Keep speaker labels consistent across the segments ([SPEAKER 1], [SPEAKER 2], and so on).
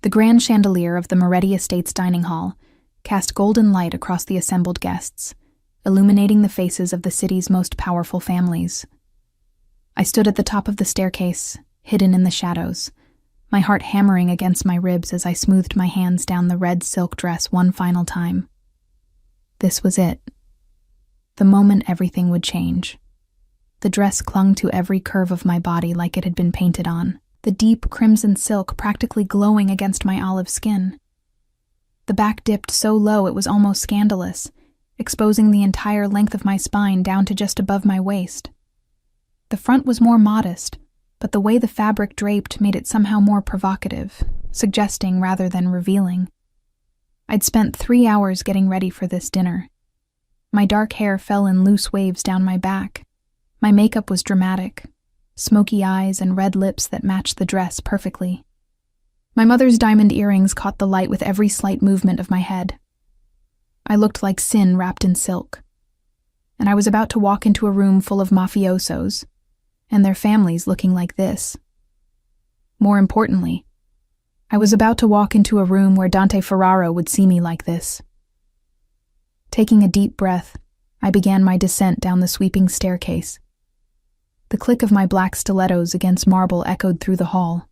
[SPEAKER 1] The grand chandelier of the Moretti estate's dining hall cast golden light across the assembled guests, illuminating the faces of the city's most powerful families. I stood at the top of the staircase, hidden in the shadows, my heart hammering against my ribs as I smoothed my hands down the red silk dress one final time. This was it. The moment everything would change. The dress clung to every curve of my body like it had been painted on, the deep crimson silk practically glowing against my olive skin. The back dipped so low it was almost scandalous, exposing the entire length of my spine down to just above my waist. The front was more modest, but the way the fabric draped made it somehow more provocative, suggesting rather than revealing. I'd spent 3 hours getting ready for this dinner. My dark hair fell in loose waves down my back. My makeup was dramatic, smoky eyes and red lips that matched the dress perfectly. My mother's diamond earrings caught the light with every slight movement of my head. I looked like sin wrapped in silk. And I was about to walk into a room full of mafiosos, and their families looking like this. More importantly, I was about to walk into a room where Dante Ferraro would see me like this. Taking a deep breath, I began my descent down the sweeping staircase. The click of my black stilettos against marble echoed through the hall,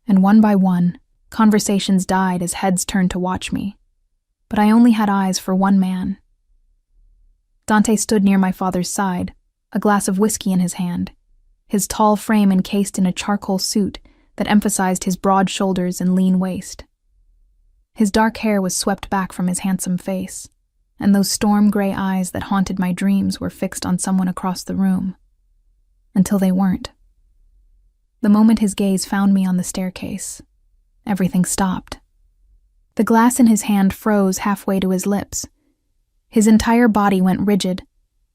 [SPEAKER 1] and one by one, conversations died as heads turned to watch me. But I only had eyes for one man. Dante stood near my father's side, a glass of whiskey in his hand, his tall frame encased in a charcoal suit that emphasized his broad shoulders and lean waist. His dark hair was swept back from his handsome face, and those storm-gray eyes that haunted my dreams were fixed on someone across the room. Until they weren't. The moment his gaze found me on the staircase, everything stopped. The glass in his hand froze halfway to his lips. His entire body went rigid,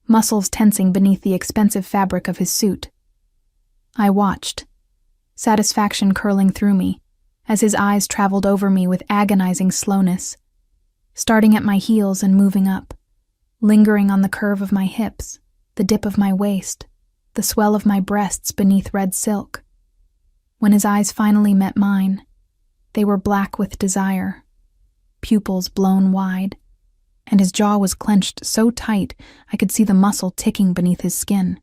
[SPEAKER 1] muscles tensing beneath the expensive fabric of his suit. I watched, satisfaction curling through me, as his eyes traveled over me with agonizing slowness, starting at my heels and moving up, lingering on the curve of my hips, the dip of my waist, the swell of my breasts beneath red silk. When his eyes finally met mine, they were black with desire, pupils blown wide, and his jaw was clenched so tight I could see the muscle ticking beneath his skin.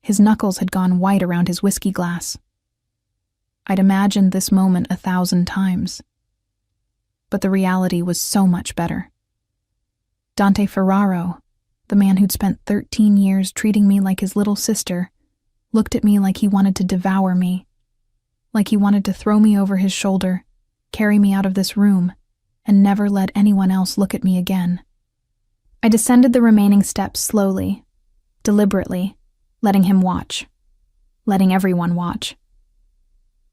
[SPEAKER 1] His knuckles had gone white around his whiskey glass. I'd imagined this moment 1,000 times. But the reality was so much better. Dante Ferraro, the man who'd spent 13 years treating me like his little sister, looked at me like he wanted to devour me, like he wanted to throw me over his shoulder, carry me out of this room, and never let anyone else look at me again. I descended the remaining steps slowly, deliberately, letting him watch, letting everyone watch.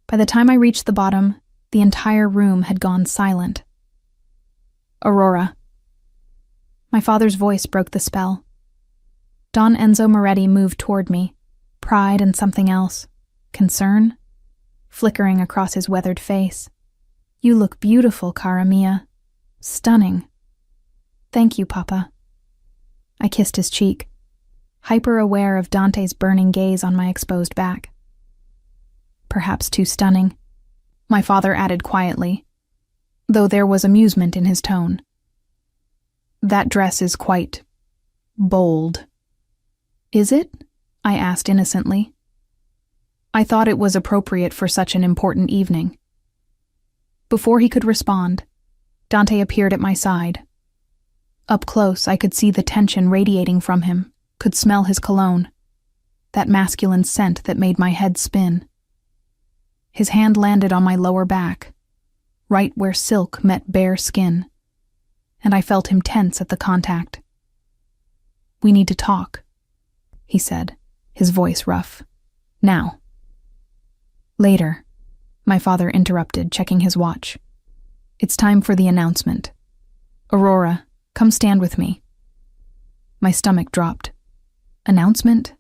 [SPEAKER 1] By the time I reached the bottom, the entire room had gone silent. Aurora. My father's voice broke the spell. Don Enzo Moretti moved toward me, pride and something else, concern, flickering across his weathered face. You look beautiful, cara mia. Stunning. Thank you, Papa. I kissed his cheek, hyper-aware of Dante's burning gaze on my exposed back. Perhaps too stunning, my father added quietly, though there was amusement in his tone. That dress is quite bold. Is it? I asked innocently. I thought it was appropriate for such an important evening. Before he could respond, Dante appeared at my side. Up close, I could see the tension radiating from him, could smell his cologne, that masculine scent that made my head spin. His hand landed on my lower back, right where silk met bare skin, and I felt him tense at the contact. We need to talk, he said, his voice rough. Now. Later, my father interrupted, checking his watch. It's time for the announcement. Aurora, come stand with me. My stomach dropped. Announcement?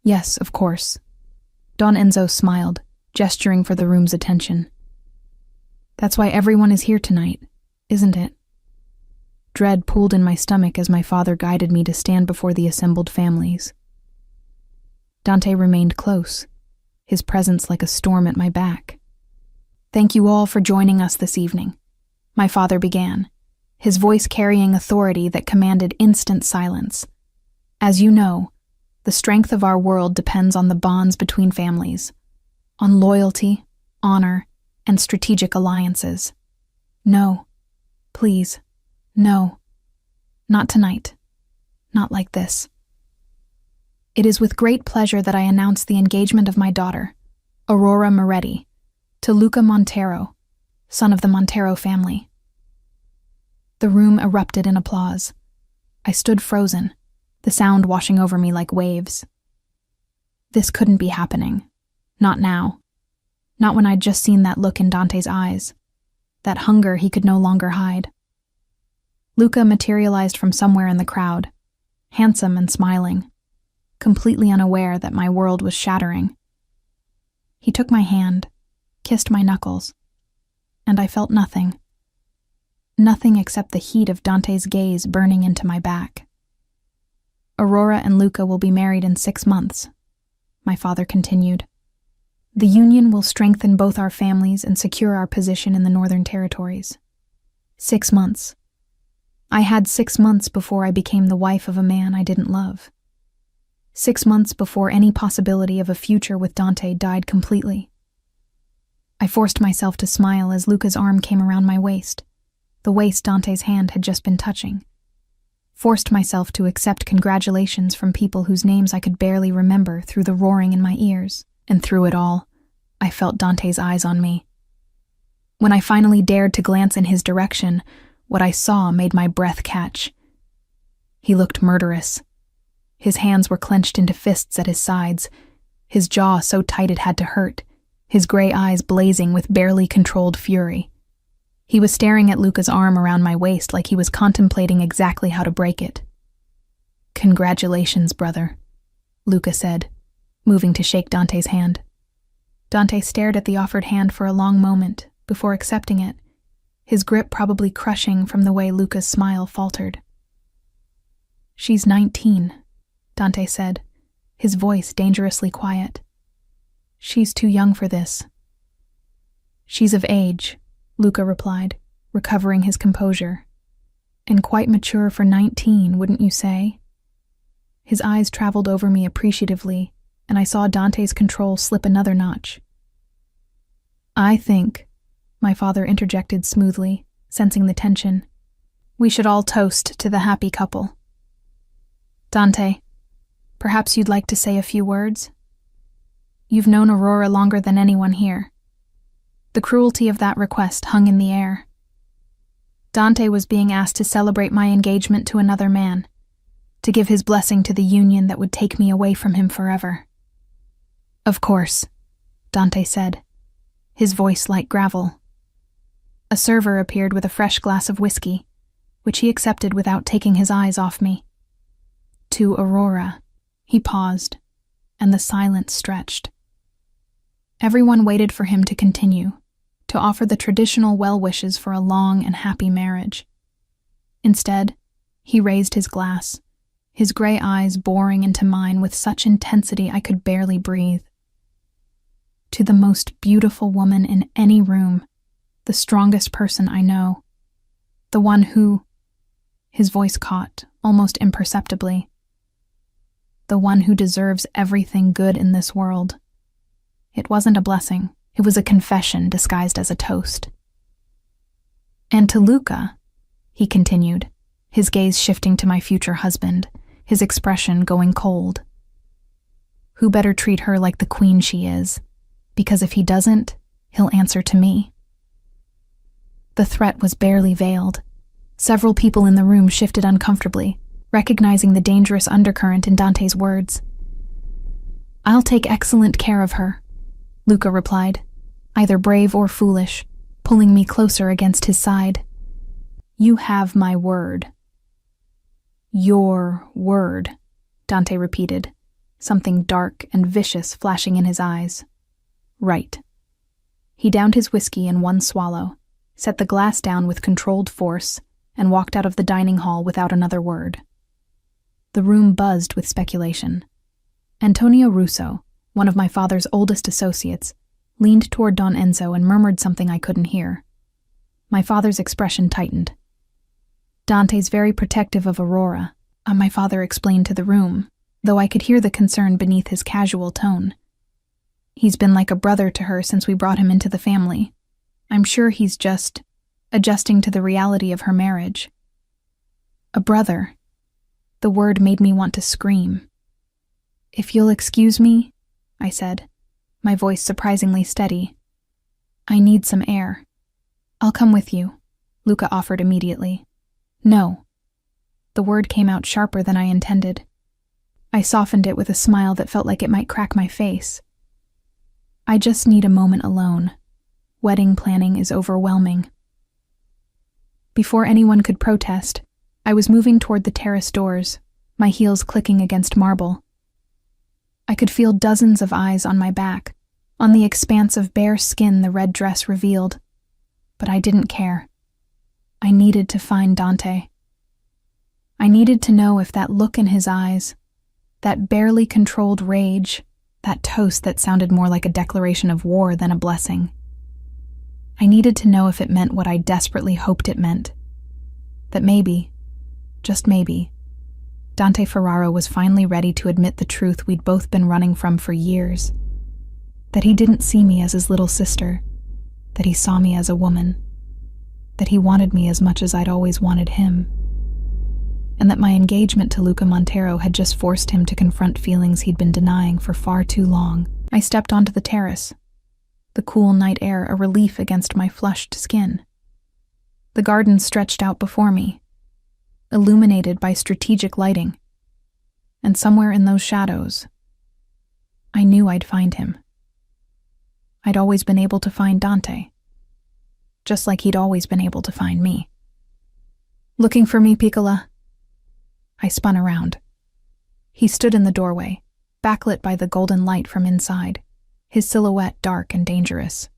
[SPEAKER 1] Yes, of course. Don Enzo smiled, gesturing for the room's attention. That's why everyone is here tonight, isn't it? Dread pooled in my stomach as my father guided me to stand before the assembled families. Dante remained close, his presence like a storm at my back. Thank you all for joining us this evening, my father began, his voice carrying authority that commanded instant silence. As you know, the strength of our world depends on the bonds between families, on loyalty, honor, and strategic alliances. No, please, no, not tonight, not like this. It is with great pleasure that I announce the engagement of my daughter, Aurora Moretti, to Luca Montero, son of the Montero family. The room erupted in applause. I stood frozen, the sound washing over me like waves. This couldn't be happening. Not now. Not when I'd just seen that look in Dante's eyes, that hunger he could no longer hide. Luca materialized from somewhere in the crowd, handsome and smiling, completely unaware that my world was shattering. He took my hand, kissed my knuckles, and I felt nothing. Nothing except the heat of Dante's gaze burning into my back. Aurora and Luca will be married in 6 months, my father continued. The union will strengthen both our families and secure our position in the Northern Territories. 6 months. I had 6 months before I became the wife of a man I didn't love. 6 months before any possibility of a future with Dante died completely. I forced myself to smile as Luca's arm came around my waist, the waist Dante's hand had just been touching. Forced myself to accept congratulations from people whose names I could barely remember through the roaring in my ears, and through it all, I felt Dante's eyes on me. When I finally dared to glance in his direction, what I saw made my breath catch. He looked murderous. His hands were clenched into fists at his sides, his jaw so tight it had to hurt, his gray eyes blazing with barely controlled fury. He was staring at Luca's arm around my waist like he was contemplating exactly how to break it. "Congratulations, brother," Luca said, moving to shake Dante's hand. Dante stared at the offered hand for a long moment before accepting it, his grip probably crushing from the way Luca's smile faltered. "She's 19, Dante said, his voice dangerously quiet. "She's too young for this." "She's of age," Luca replied, recovering his composure. "And quite mature for 19, wouldn't you say?" His eyes traveled over me appreciatively, and I saw Dante's control slip another notch. "I think," my father interjected smoothly, sensing the tension, "we should all toast to the happy couple. Dante, perhaps you'd like to say a few words? You've known Aurora longer than anyone here." The cruelty of that request hung in the air. Dante was being asked to celebrate my engagement to another man, to give his blessing to the union that would take me away from him forever. "Of course," Dante said, his voice like gravel. A server appeared with a fresh glass of whiskey, which he accepted without taking his eyes off me. "To Aurora," he paused, and the silence stretched. Everyone waited for him to continue, to offer the traditional well wishes for a long and happy marriage. Instead, he raised his glass, his gray eyes boring into mine with such intensity I could barely breathe. "To the most beautiful woman in any room, the strongest person I know, the one who," his voice caught, almost imperceptibly, "the one who deserves everything good in this world." It wasn't a blessing, it was a confession disguised as a toast. "And to Luca," he continued, his gaze shifting to my future husband, his expression going cold. "Who better treat her like the queen she is? Because if he doesn't, he'll answer to me." The threat was barely veiled. Several people in the room shifted uncomfortably, recognizing the dangerous undercurrent in Dante's words. "I'll take excellent care of her," Luca replied, either brave or foolish, pulling me closer against his side. "You have my word." "Your word," Dante repeated, something dark and vicious flashing in his eyes. "Right." He downed his whiskey in one swallow, set the glass down with controlled force, and walked out of the dining hall without another word. The room buzzed with speculation. Antonio Russo, one of my father's oldest associates, leaned toward Don Enzo and murmured something I couldn't hear. My father's expression tightened. Dante's very protective of Aurora, my father explained to the room, though I could hear the concern beneath his casual tone. He's been like a brother to her since we brought him into the family. I'm sure he's just adjusting to the reality of her marriage. A brother. The word made me want to scream. If you'll excuse me, I said, my voice surprisingly steady. I need some air. I'll come with you, Luca offered immediately. No. The word came out sharper than I intended. I softened it with a smile that felt like it might crack my face. I just need a moment alone. Wedding planning is overwhelming. Before anyone could protest, I was moving toward the terrace doors, my heels clicking against marble. I could feel dozens of eyes on my back, on the expanse of bare skin the red dress revealed. But I didn't care. I needed to find Dante. I needed to know if that look in his eyes, that barely controlled rage, that toast that sounded more like a declaration of war than a blessing. I needed to know if it meant what I desperately hoped it meant. That maybe, just maybe, Dante Ferraro was finally ready to admit the truth we'd both been running from for years. That he didn't see me as his little sister, that he saw me as a woman, that he wanted me as much as I'd always wanted him, and that my engagement to Luca Montero had just forced him to confront feelings he'd been denying for far too long. I stepped onto the terrace, the cool night air a relief against my flushed skin. The garden stretched out before me, illuminated by strategic lighting, and somewhere in those shadows, I knew I'd find him. I'd always been able to find Dante, just like he'd always been able to find me. Looking for me, Piccola? I spun around. He stood in the doorway, backlit by the golden light from inside, his silhouette dark and dangerous.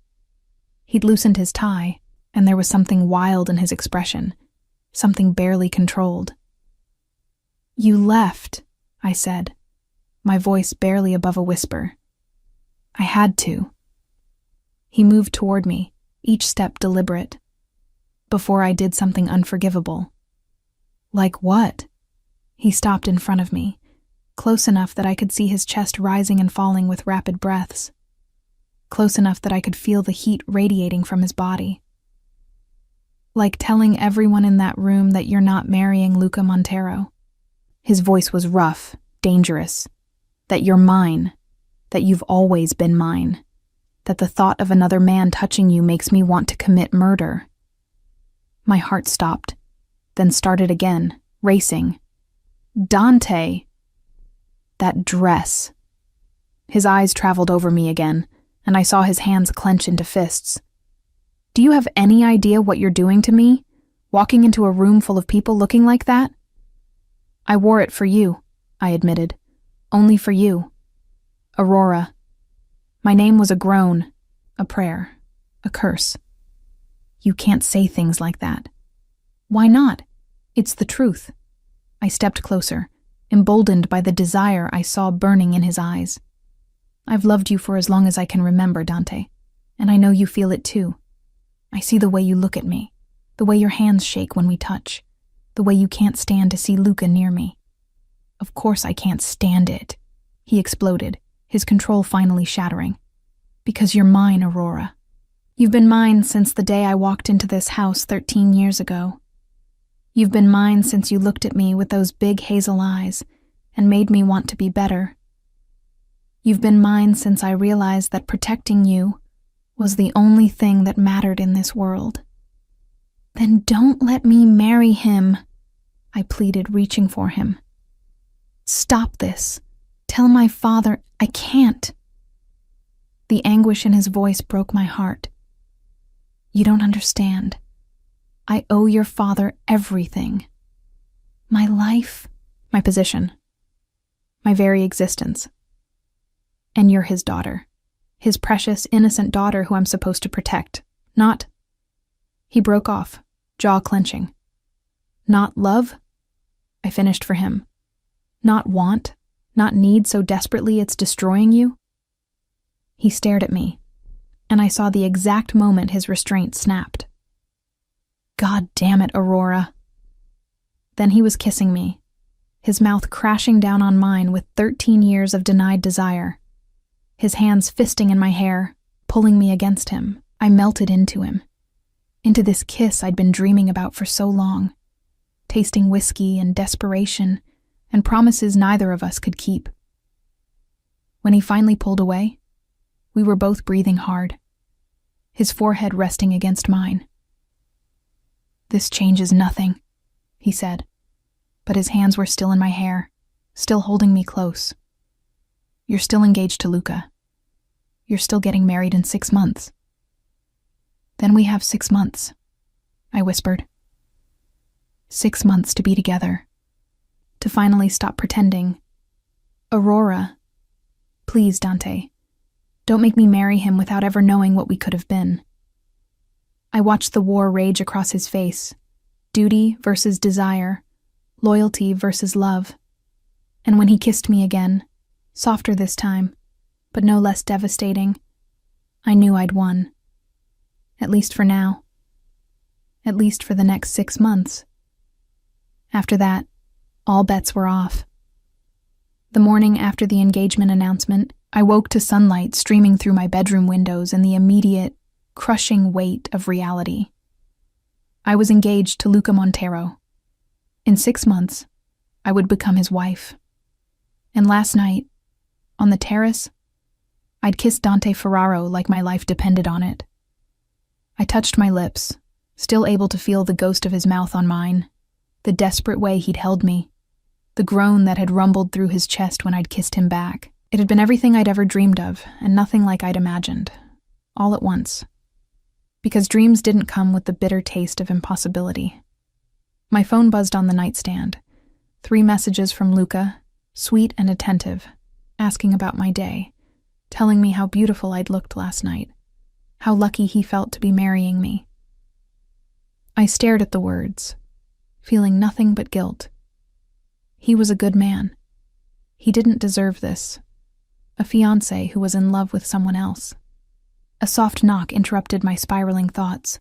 [SPEAKER 1] He'd loosened his tie, and there was something wild in his expression, something barely controlled. You left, I said, my voice barely above a whisper. I had to. He moved toward me, each step deliberate. Before I did something unforgivable. Like what? He stopped in front of me, close enough that I could see his chest rising and falling with rapid breaths. Close enough that I could feel the heat radiating from his body. Like telling everyone in that room that you're not marrying Luca Montero. His voice was rough, dangerous. That you're mine. That you've always been mine. That the thought of another man touching you makes me want to commit murder. My heart stopped, then started again, racing. Dante! That dress. His eyes traveled over me again, and I saw his hands clench into fists. Do you have any idea what you're doing to me? Walking into a room full of people looking like that? I wore it for you, I admitted. Only for you. Aurora. My name was a groan, a prayer, a curse. You can't say things like that. Why not? It's the truth. I stepped closer, emboldened by the desire I saw burning in his eyes. I've loved you for as long as I can remember, Dante, and I know you feel it too. I see the way you look at me, the way your hands shake when we touch, the way you can't stand to see Luca near me. Of course I can't stand it, he exploded, his control finally shattering. Because you're mine, Aurora. You've been mine since the day I walked into this house 13 years ago. You've been mine since you looked at me with those big hazel eyes and made me want to be better. You've been mine since I realized that protecting you was the only thing that mattered in this world. Then don't let me marry him, I pleaded, reaching for him. Stop this. Tell my father I can't. The anguish in his voice broke my heart. You don't understand. I owe your father everything. My life, my position, my very existence. And you're his daughter. His precious, innocent daughter who I'm supposed to protect. Not... He broke off, jaw clenching. Not love? I finished for him. Not want? Not need so desperately it's destroying you? He stared at me, and I saw the exact moment his restraint snapped. God damn it, Aurora. Then he was kissing me, his mouth crashing down on mine with 13 years of denied desire. His hands fisting in my hair, pulling me against him. I melted into him, into this kiss I'd been dreaming about for so long, tasting whiskey and desperation and promises neither of us could keep. When he finally pulled away, we were both breathing hard, his forehead resting against mine. "This changes nothing," he said, but his hands were still in my hair, still holding me close. "You're still engaged to Luca. You're still getting married in 6 months." "Then we have 6 months," I whispered. 6 months to be together, to finally stop pretending. "Aurora, please, Dante, don't make me marry him without ever knowing what we could have been." I watched the war rage across his face, duty versus desire, loyalty versus love. And when he kissed me again, softer this time, but no less devastating, I knew I'd won. At least for now. At least for the next 6 months. After that, all bets were off. The morning after the engagement announcement, I woke to sunlight streaming through my bedroom windows and the immediate, crushing weight of reality. I was engaged to Luca Montero. In 6 months, I would become his wife. And last night, on the terrace, I'd kissed Dante Ferraro like my life depended on it. I touched my lips, still able to feel the ghost of his mouth on mine, the desperate way he'd held me, the groan that had rumbled through his chest when I'd kissed him back. It had been everything I'd ever dreamed of, and nothing like I'd imagined, all at once. Because dreams didn't come with the bitter taste of impossibility. My phone buzzed on the nightstand. 3 messages from Luca, sweet and attentive, asking about my day, telling me how beautiful I'd looked last night, how lucky he felt to be marrying me. I stared at the words, feeling nothing but guilt. He was a good man. He didn't deserve this. A fiancé who was in love with someone else. A soft knock interrupted my spiraling thoughts.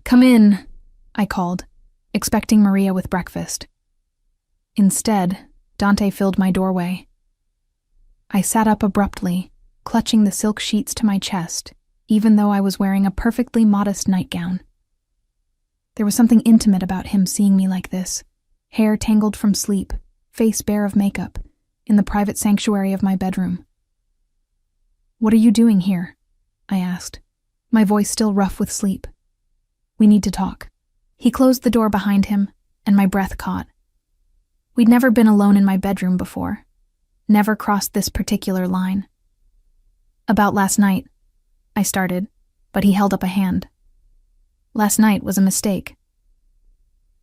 [SPEAKER 1] "Come in," I called, expecting Maria with breakfast. Instead, Dante filled my doorway. I sat up abruptly, clutching the silk sheets to my chest, even though I was wearing a perfectly modest nightgown. There was something intimate about him seeing me like this, hair tangled from sleep, face bare of makeup, in the private sanctuary of my bedroom. "What are you doing here?" I asked, my voice still rough with sleep. "We need to talk." He closed the door behind him, and my breath caught. We'd never been alone in my bedroom before, never crossed this particular line. "About last night," I started, but he held up a hand. "Last night was a mistake."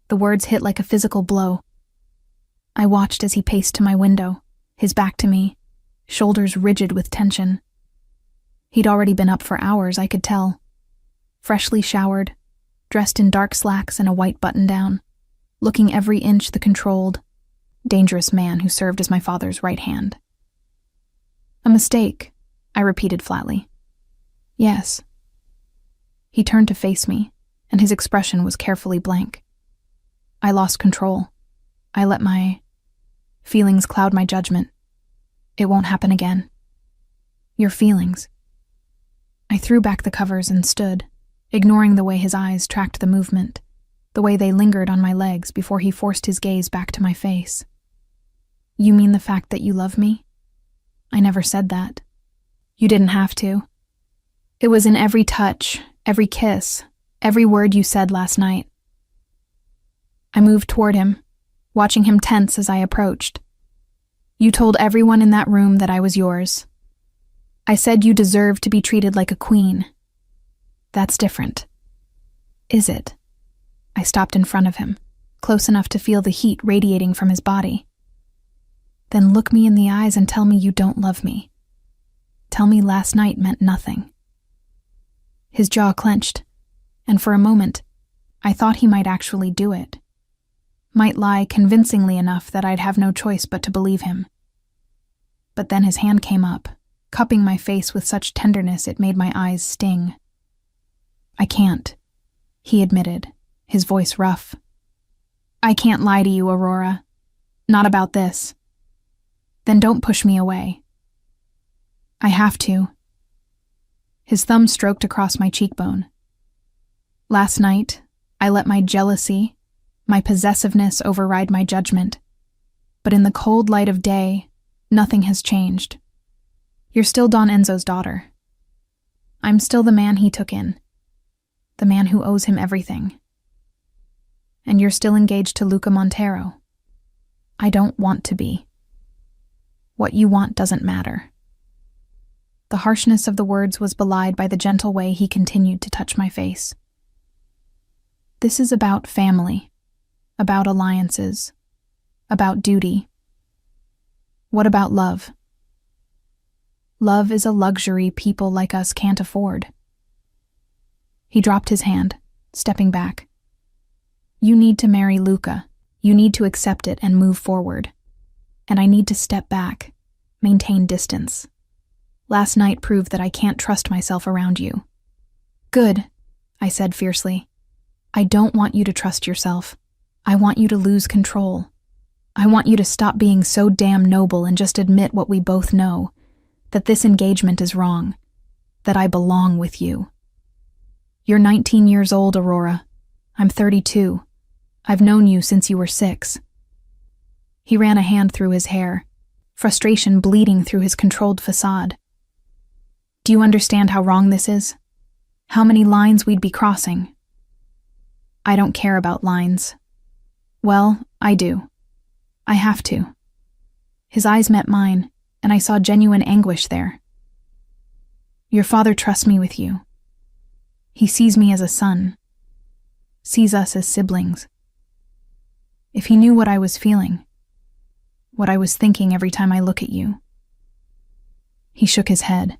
[SPEAKER 1] The words hit like a physical blow. I watched as he paced to my window, his back to me, shoulders rigid with tension. He'd already been up for hours, I could tell. Freshly showered, dressed in dark slacks and a white button-down, looking every inch the controlled, dangerous man who served as my father's right hand. "A mistake," I repeated flatly. "Yes." He turned to face me, and his expression was carefully blank. I lost control. I let my feelings cloud my judgment. "It won't happen again." "Your feelings." I threw back the covers and stood, ignoring the way his eyes tracked the movement, the way they lingered on my legs before he forced his gaze back to my face. "You mean the fact that you love me?" "I never said that." "You didn't have to. It was in every touch, every kiss, every word you said last night." I moved toward him, watching him tense as I approached. "You told everyone in that room that I was yours. I said you deserved to be treated like a queen. That's different." "Is it?" I stopped in front of him, close enough to feel the heat radiating from his body. "Then look me in the eyes and tell me you don't love me. Tell me last night meant nothing." His jaw clenched, and for a moment, I thought he might actually do it. Might lie convincingly enough that I'd have no choice but to believe him. But then his hand came up, cupping my face with such tenderness it made my eyes sting. "I can't," he admitted, his voice rough. "I can't lie to you, Aurora. Not about this." "Then don't push me away." "I have to." His thumb stroked across my cheekbone. "Last night, I let my jealousy, my possessiveness override my judgment. But in the cold light of day, nothing has changed. You're still Don Enzo's daughter. I'm still the man he took in, the man who owes him everything. And you're still engaged to Luca Montero. I don't want to be. What you want doesn't matter." The harshness of the words was belied by the gentle way he continued to touch my face. "This is about family, about alliances, about duty. What about love? Love is a luxury people like us can't afford." He dropped his hand, stepping back. "You need to marry Luca. You need to accept it and move forward. And I need to step back, maintain distance. Last night proved that I can't trust myself around you." "Good," I said fiercely. "I don't want you to trust yourself. I want you to lose control. I want you to stop being so damn noble and just admit what we both know, that this engagement is wrong, that I belong with you. You're 19 years old, Aurora. I'm 32. I've known you since you were 6. He ran a hand through his hair, frustration bleeding through his controlled facade. "Do you understand how wrong this is? How many lines we'd be crossing?" "I don't care about lines." "Well, I do. I have to." His eyes met mine, and I saw genuine anguish there. "Your father trusts me with you. He sees me as a son, sees us as siblings. If he knew what I was feeling, what I was thinking every time I look at you." He shook his head.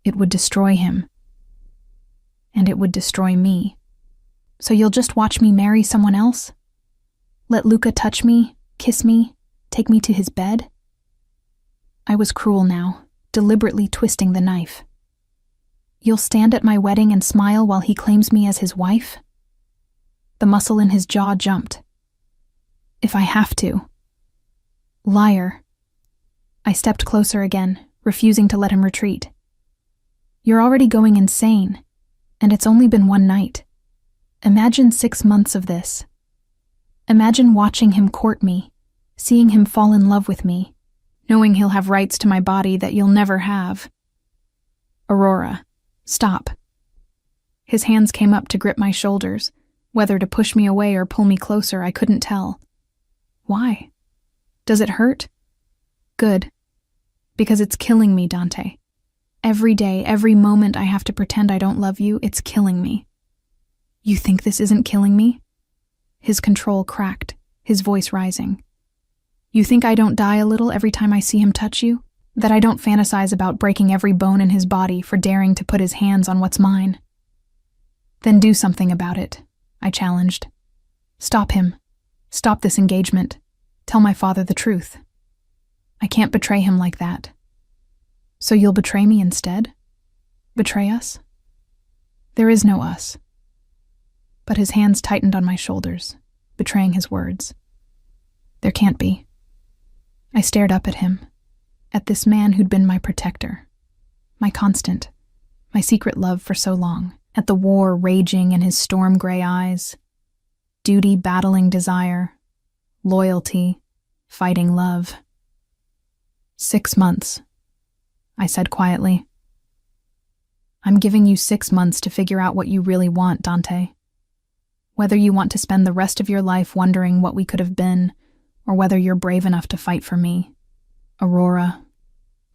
[SPEAKER 1] "It would destroy him. And it would destroy me. So you'll just watch me marry someone else? Let Luca touch me, kiss me, take me to his bed?" I was cruel now, deliberately twisting the knife. "You'll stand at my wedding and smile while he claims me as his wife?" The muscle in his jaw jumped. "If I have to." "Liar." I stepped closer again, refusing to let him retreat. "You're already going insane, and it's only been one night. Imagine 6 months of this. Imagine watching him court me, seeing him fall in love with me, knowing he'll have rights to my body that you'll never have." "Aurora, stop." His hands came up to grip my shoulders. Whether to push me away or pull me closer, I couldn't tell. "Why? Does it hurt?" "Good. Because it's killing me, Dante. Every day, every moment I have to pretend I don't love you, it's killing me." "You think this isn't killing me?" His control cracked, his voice rising. "You think I don't die a little every time I see him touch you? That I don't fantasize about breaking every bone in his body for daring to put his hands on what's mine?" "Then do something about it," I challenged. "Stop him. Stop this engagement. Tell my father the truth. I can't betray him like that." "So you'll betray me instead? Betray us?" "There is no us." But his hands tightened on my shoulders, betraying his words. "There can't be." I stared up at him, at this man who'd been my protector, my constant, my secret love for so long, at the war raging in his storm-gray eyes, duty battling desire, loyalty fighting love. 6 months, I said quietly. "I'm giving you 6 months to figure out what you really want, Dante. Whether you want to spend the rest of your life wondering what we could have been, or whether you're brave enough to fight for me, Aurora.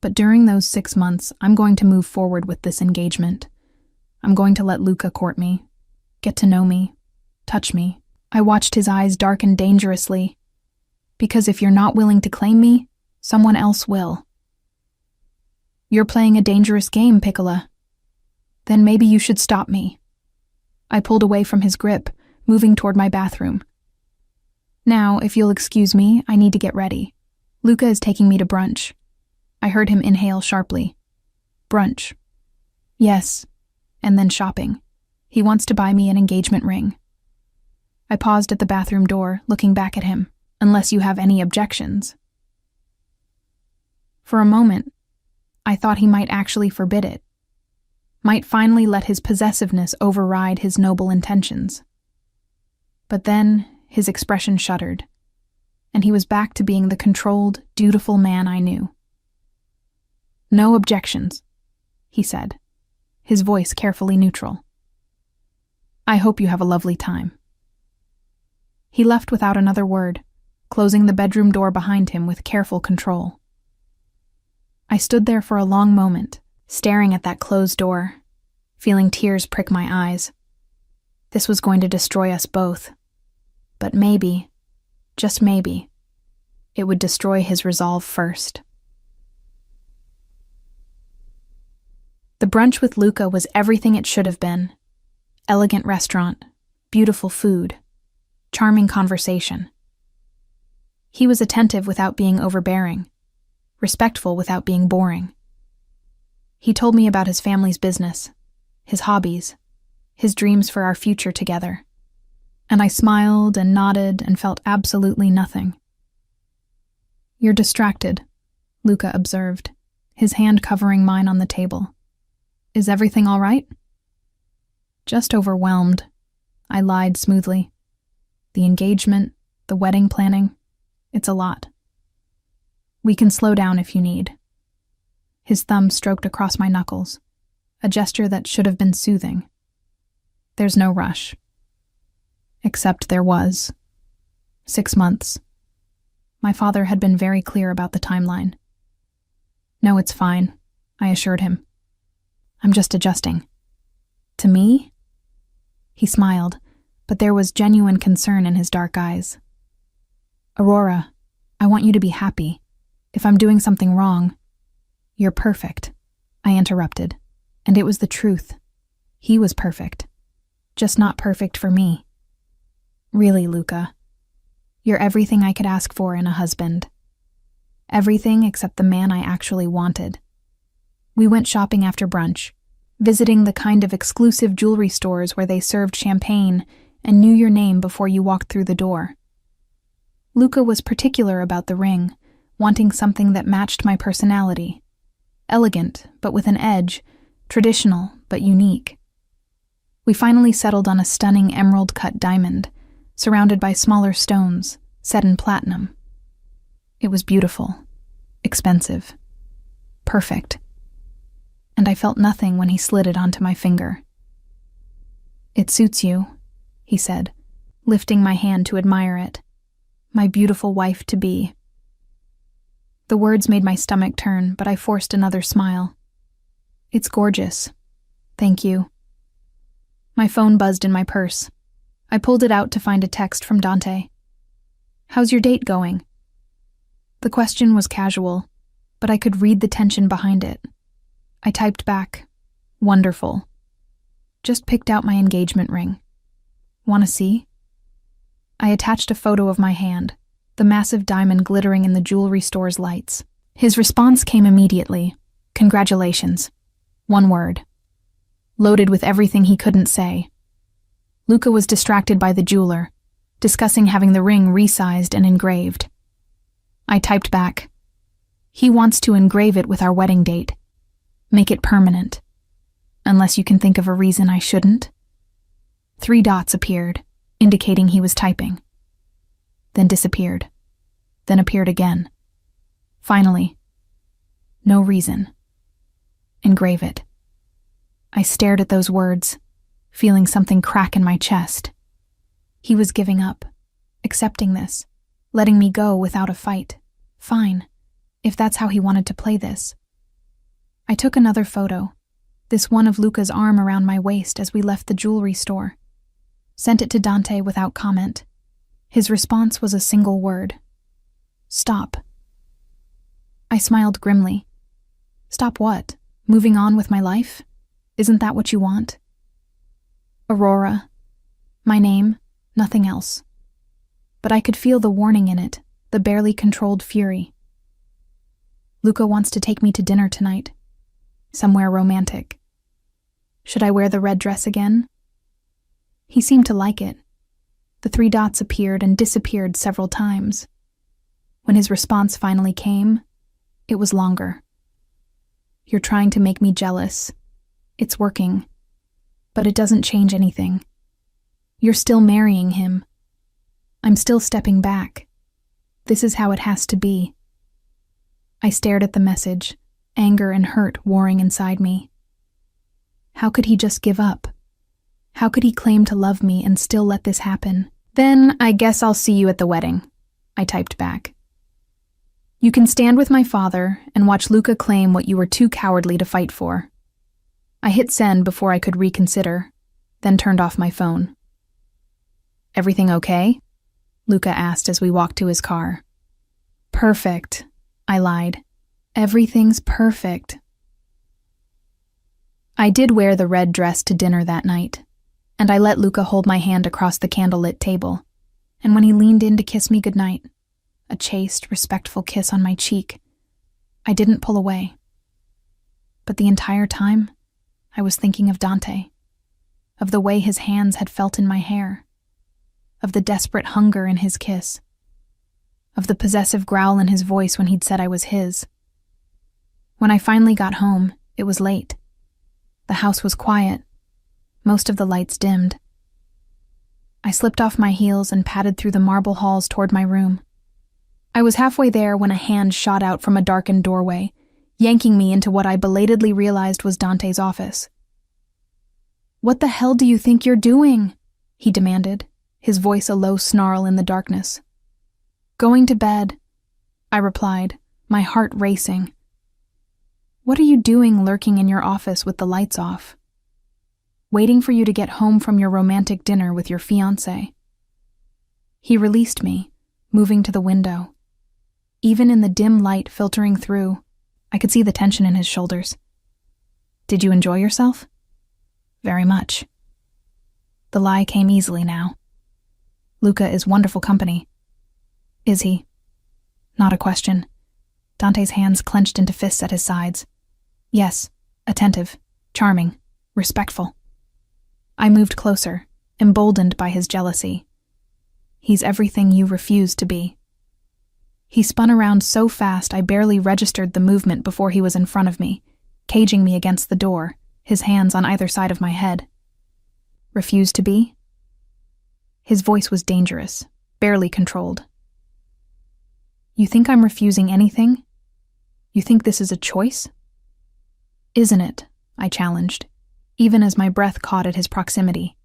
[SPEAKER 1] But during those 6 months, I'm going to move forward with this engagement. I'm going to let Luca court me, get to know me, touch me." I watched his eyes darken dangerously. "Because if you're not willing to claim me, someone else will." "You're playing a dangerous game, Piccola. Then maybe you should stop me." I pulled away from his grip, moving toward my bathroom. "Now, if you'll excuse me, I need to get ready. Luca is taking me to brunch." I heard him inhale sharply. Brunch. Yes, and then shopping. He wants to buy me an engagement ring. I paused at the bathroom door, looking back at him. Unless you have any objections. For a moment, I thought he might actually forbid it. Might finally let his possessiveness override his noble intentions. But then, his expression shuddered, and he was back to being the controlled, dutiful man I knew. No objections, he said, his voice carefully neutral. I hope you have a lovely time. He left without another word, closing the bedroom door behind him with careful control. I stood there for a long moment, staring at that closed door, feeling tears prick my eyes. This was going to destroy us both. But maybe, just maybe, it would destroy his resolve first. The brunch with Luca was everything it should have been. Elegant restaurant, beautiful food, charming conversation. He was attentive without being overbearing, respectful without being boring. He told me about his family's business, his hobbies, his dreams for our future together. And I smiled and nodded and felt absolutely nothing. You're distracted, Luca observed, his hand covering mine on the table. Is everything all right? Just overwhelmed, I lied smoothly. The engagement, the wedding planning, it's a lot. We can slow down if you need. His thumb stroked across my knuckles, a gesture that should have been soothing. There's no rush. Except there was. 6 months. My father had been very clear about the timeline. No, it's fine, I assured him. I'm just adjusting. To me? He smiled, but there was genuine concern in his dark eyes. Aurora, I want you to be happy. If I'm doing something wrong, you're perfect, I interrupted, and it was the truth. He was perfect, just not perfect for me. Really, Luca, you're everything I could ask for in a husband. Everything except the man I actually wanted. We went shopping after brunch, visiting the kind of exclusive jewelry stores where they served champagne and knew your name before you walked through the door. Luca was particular about the ring, wanting something that matched my personality. Elegant, but with an edge, traditional, but unique. We finally settled on a stunning emerald-cut diamond, surrounded by smaller stones, set in platinum. It was beautiful, expensive, perfect. And I felt nothing when he slid it onto my finger. It suits you, he said, lifting my hand to admire it. My beautiful wife-to-be. The words made my stomach turn, but I forced another smile. It's gorgeous. Thank you. My phone buzzed in my purse. I pulled it out to find a text from Dante. How's your date going? The question was casual, but I could read the tension behind it. I typed back, wonderful. Just picked out my engagement ring. Want to see? I attached a photo of my hand, the massive diamond glittering in the jewelry store's lights. His response came immediately. Congratulations. One word. Loaded with everything he couldn't say. Luca was distracted by the jeweler, discussing having the ring resized and engraved. I typed back, he wants to engrave it with our wedding date. Make it permanent. Unless you can think of a reason I shouldn't. 3 dots appeared, indicating he was typing. Then disappeared. Then appeared again. Finally, no reason. Engrave it. I stared at those words, feeling something crack in my chest. He was giving up, accepting this, letting me go without a fight. Fine, if that's how he wanted to play this. I took another photo, this one of Luca's arm around my waist as we left the jewelry store. Sent it to Dante without comment. His response was a single word. Stop. I smiled grimly. Stop what? Moving on with my life? Isn't that what you want? Aurora. My name, nothing else. But I could feel the warning in it, the barely controlled fury. Luca wants to take me to dinner tonight. Somewhere romantic. Should I wear the red dress again? He seemed to like it. The 3 dots appeared and disappeared several times. When his response finally came, it was longer. You're trying to make me jealous. It's working. But it doesn't change anything. You're still marrying him. I'm still stepping back. This is how it has to be. I stared at the message, anger and hurt warring inside me. How could he just give up? How could he claim to love me and still let this happen? Then I guess I'll see you at the wedding, I typed back. You can stand with my father and watch Luca claim what you were too cowardly to fight for. I hit send before I could reconsider, then turned off my phone. Everything okay? Luca asked as we walked to his car. Perfect, I lied. Everything's perfect. I did wear the red dress to dinner that night, and I let Luca hold my hand across the candlelit table, and when he leaned in to kiss me goodnight, a chaste, respectful kiss on my cheek, I didn't pull away. But the entire time, I was thinking of Dante, of the way his hands had felt in my hair, of the desperate hunger in his kiss, of the possessive growl in his voice when he'd said I was his. When I finally got home, it was late. The house was quiet, most of the lights dimmed. I slipped off my heels and padded through the marble halls toward my room. I was halfway there when a hand shot out from a darkened doorway, yanking me into what I belatedly realized was Dante's office. "What the hell do you think you're doing?" he demanded, his voice a low snarl in the darkness. "Going to bed," I replied, my heart racing. "What are you doing lurking in your office with the lights off?" "Waiting for you to get home from your romantic dinner with your fiancé." He released me, moving to the window. Even in the dim light filtering through, I could see the tension in his shoulders. "Did you enjoy yourself?" "Very much." The lie came easily now. "Luca is wonderful company." "Is he?" Not a question. Dante's hands clenched into fists at his sides. "Yes, attentive, charming, respectful." I moved closer, emboldened by his jealousy. "He's everything you refused to be." He spun around so fast I barely registered the movement before he was in front of me, caging me against the door, his hands on either side of my head. "Refused to be?" His voice was dangerous, barely controlled. "You think I'm refusing anything? You think this is a choice?" "Isn't it?" I challenged, even as my breath caught at his proximity.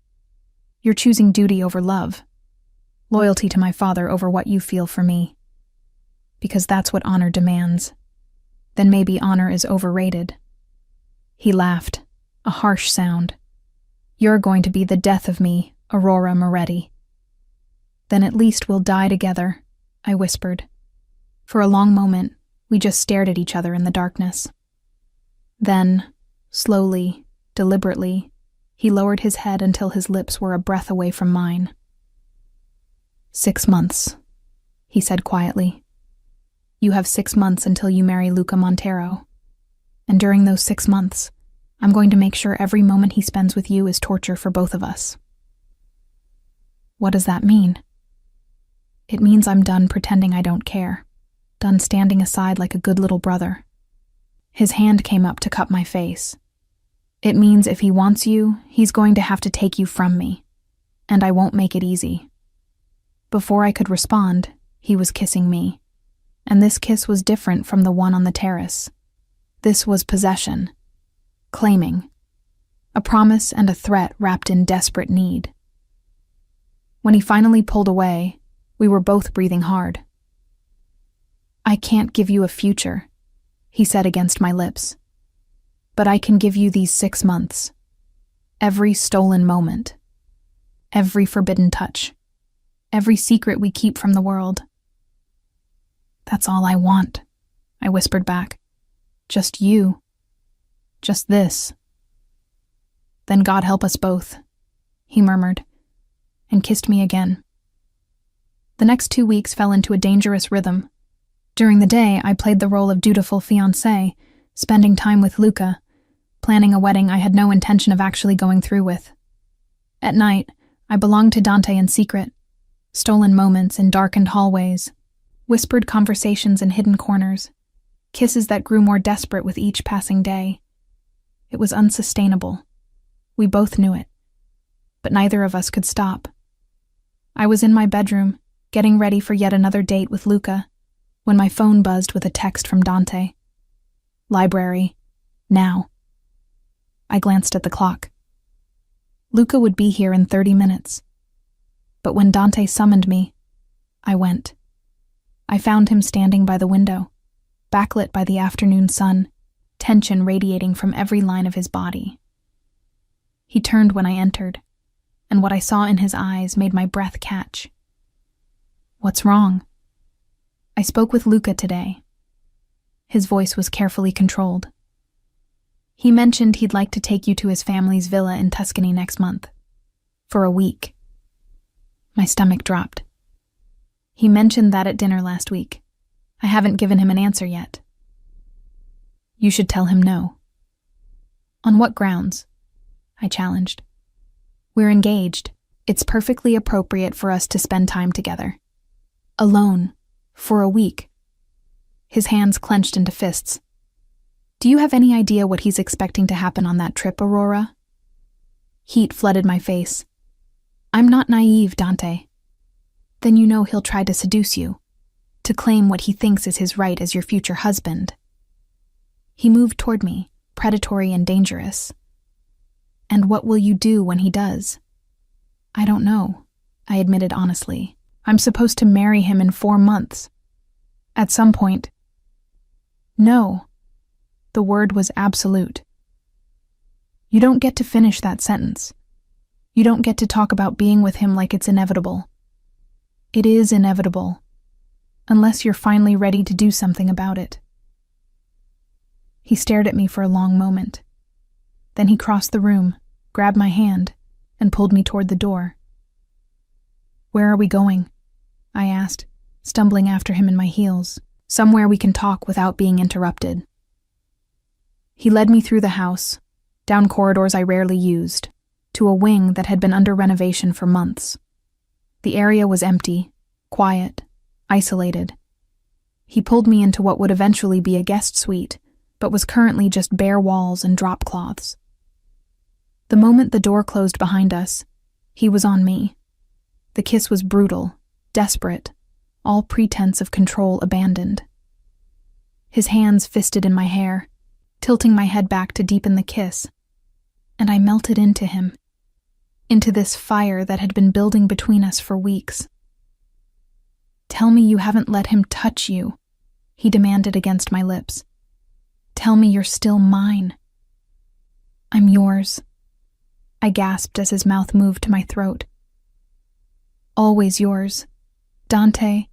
[SPEAKER 1] "You're choosing duty over love, loyalty to my father over what you feel for me. Because that's what honor demands. Then maybe honor is overrated." He laughed, a harsh sound. "You're going to be the death of me, Aurora Moretti." "Then at least we'll die together," I whispered. For a long moment, we just stared at each other in the darkness. Then, slowly, deliberately, he lowered his head until his lips were a breath away from mine. 6 months, he said quietly. "You have 6 months until you marry Luca Montero. And during those 6 months, I'm going to make sure every moment he spends with you is torture for both of us." "What does that mean?" "It means I'm done pretending I don't care, done standing aside like a good little brother." His hand came up to cup my face. "It means if he wants you, he's going to have to take you from me, and I won't make it easy." Before I could respond, he was kissing me. And this kiss was different from the one on the terrace. This was possession, claiming, a promise and a threat wrapped in desperate need. When he finally pulled away, we were both breathing hard. "I can't give you a future," he said against my lips. "But I can give you these 6 months. Every stolen moment. Every forbidden touch. Every secret we keep from the world." "That's all I want," I whispered back. "Just you. Just this." "Then God help us both," he murmured, and kissed me again. The next 2 weeks fell into a dangerous rhythm. During the day, I played the role of dutiful fiancé, spending time with Luca, planning a wedding I had no intention of actually going through with. At night, I belonged to Dante in secret, stolen moments in darkened hallways, whispered conversations in hidden corners, kisses that grew more desperate with each passing day. It was unsustainable. We both knew it, but neither of us could stop. I was in my bedroom, getting ready for yet another date with Luca, when my phone buzzed with a text from Dante. Library. Now. I glanced at the clock. Luca would be here in 30 minutes. But when Dante summoned me, I went. I found him standing by the window, backlit by the afternoon sun, tension radiating from every line of his body. He turned when I entered, and what I saw in his eyes made my breath catch. What's wrong? I spoke with Luca today. His voice was carefully controlled. He mentioned he'd like to take you to his family's villa in Tuscany next month. For a week. My stomach dropped. He mentioned that at dinner last week. I haven't given him an answer yet. You should tell him no. On what grounds? I challenged. We're engaged. It's perfectly appropriate for us to spend time together. Alone. For a week. His hands clenched into fists. Do you have any idea what he's expecting to happen on that trip, Aurora? Heat flooded my face. I'm not naive, Dante. Then you know he'll try to seduce you, to claim what he thinks is his right as your future husband. He moved toward me, predatory and dangerous. And what will you do when he does? I don't know, I admitted honestly. I'm supposed to marry him in 4 months. At some point. No. The word was absolute. You don't get to finish that sentence. You don't get to talk about being with him like it's inevitable. It is inevitable, unless you're finally ready to do something about it. He stared at me for a long moment. Then he crossed the room, grabbed my hand, and pulled me toward the door. Where are we going? I asked, stumbling after him in my heels. Somewhere we can talk without being interrupted. He led me through the house, down corridors I rarely used, to a wing that had been under renovation for months. The area was empty, quiet, isolated. He pulled me into what would eventually be a guest suite, but was currently just bare walls and drop cloths. The moment the door closed behind us, he was on me. The kiss was brutal, desperate, all pretense of control abandoned. His hands fisted in my hair, tilting my head back to deepen the kiss, and I melted into him, into this fire that had been building between us for weeks. Tell me you haven't let him touch you, he demanded against my lips. Tell me you're still mine. I'm yours, I gasped as his mouth moved to my throat. Always yours, Dante.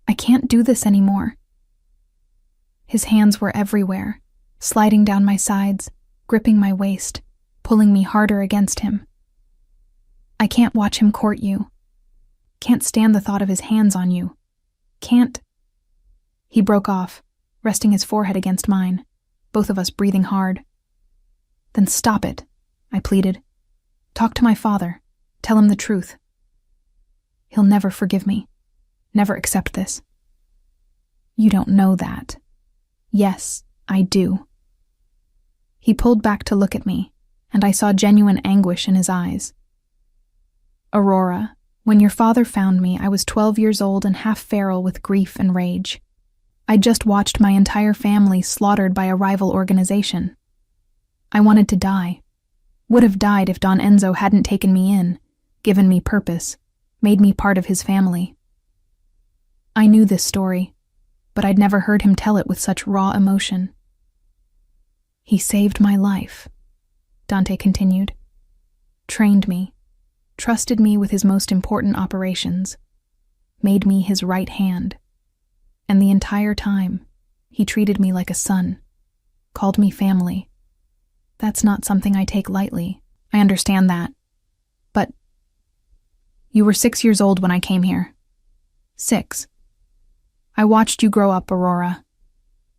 [SPEAKER 1] I can't do this anymore. His hands were everywhere, sliding down my sides, gripping my waist, pulling me harder against him. I can't watch him court you. Can't stand the thought of his hands on you. Can't. He broke off, resting his forehead against mine, both of us breathing hard. Then stop it, I pleaded. Talk to my father. Tell him the truth. He'll never forgive me. Never accept this. You don't know that. Yes, I do. He pulled back to look at me, and I saw genuine anguish in his eyes. Aurora, when your father found me, I was 12 years old and half feral with grief and rage. I'd just watched my entire family slaughtered by a rival organization. I wanted to die. Would have died if Don Enzo hadn't taken me in, given me purpose, made me part of his family. I knew this story, but I'd never heard him tell it with such raw emotion. He saved my life, Dante continued. Trained me, trusted me with his most important operations, made me his right hand. And the entire time, he treated me like a son, called me family. That's not something I take lightly. I understand that. But you were 6 years old when I came here. 6. I watched you grow up, Aurora.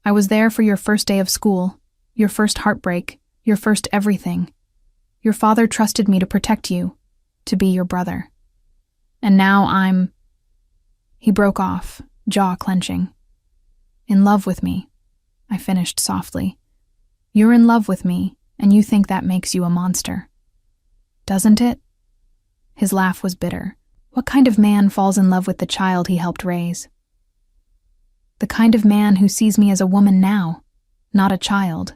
[SPEAKER 1] I was there for your first day of school, your first heartbreak, your first everything. Your father trusted me to protect you, to be your brother. And now I'm—" He broke off, jaw clenching. "In love with me," I finished softly. "You're in love with me, and you think that makes you a monster. Doesn't it?" His laugh was bitter. What kind of man falls in love with the child he helped raise? The kind of man who sees me as a woman now, not a child.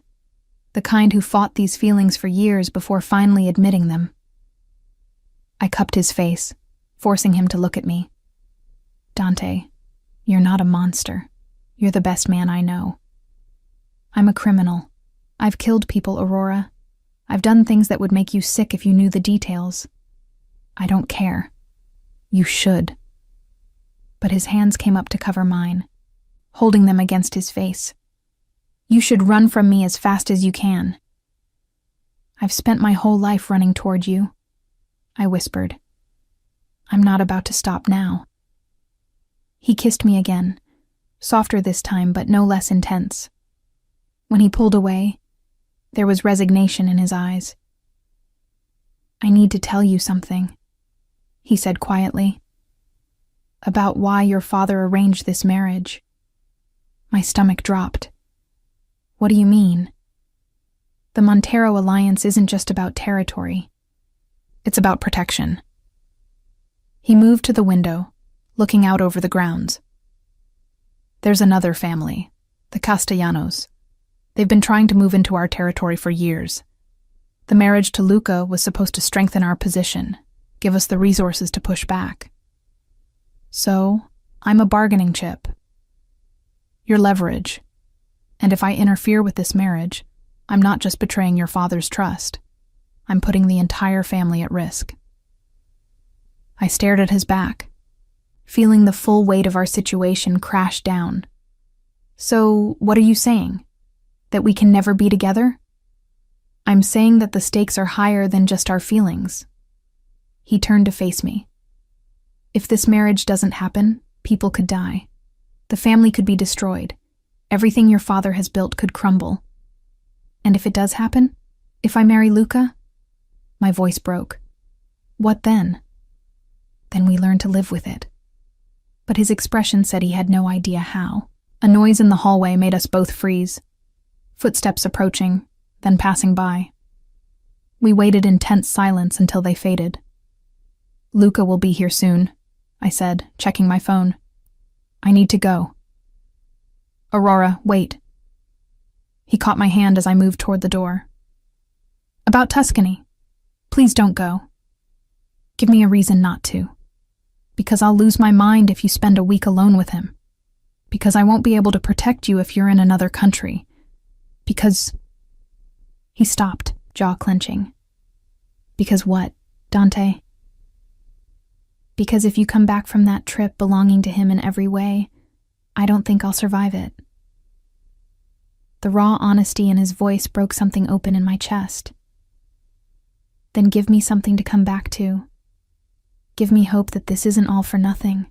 [SPEAKER 1] The kind who fought these feelings for years before finally admitting them. I cupped his face, forcing him to look at me. "Dante, you're not a monster. You're the best man I know. I'm a criminal. I've killed people, Aurora. I've done things that would make you sick if you knew the details. I don't care. You should." But his hands came up to cover mine, holding them against his face. "You should run from me as fast as you can." "I've spent my whole life running toward you," I whispered. "I'm not about to stop now." He kissed me again, softer this time but no less intense. When he pulled away, there was resignation in his eyes. "I need to tell you something," he said quietly, "about why your father arranged this marriage." My stomach dropped. "What do you mean?" "The Montero alliance isn't just about territory. It's about protection." He moved to the window, looking out over the grounds. "There's another family, the Castellanos. They've been trying to move into our territory for years. The marriage to Luca was supposed to strengthen our position, give us the resources to push back. So, I'm a bargaining chip. Your leverage. And if I interfere with this marriage, I'm not just betraying your father's trust. I'm putting the entire family at risk." I stared at his back, feeling the full weight of our situation crash down. "So, what are you saying? That we can never be together?" "I'm saying that the stakes are higher than just our feelings." He turned to face me. "If this marriage doesn't happen, people could die. The family could be destroyed. Everything your father has built could crumble. And if it does happen, if I marry Luca—" My voice broke. "What then?" "Then we learn to live with it." But his expression said he had no idea how. A noise in the hallway made us both freeze. Footsteps approaching, then passing by. We waited in tense silence until they faded. "Luca will be here soon," I said, checking my phone. "I need to go." "Aurora, wait." He caught my hand as I moved toward the door. "About Tuscany. Please don't go. Give me a reason not to. Because I'll lose my mind if you spend a week alone with him. Because I won't be able to protect you if you're in another country. Because—" He stopped, jaw clenching. "Because what, Dante?" "Because if you come back from that trip belonging to him in every way, I don't think I'll survive it." The raw honesty in his voice broke something open in my chest. "Then give me something to come back to. Give me hope that this isn't all for nothing."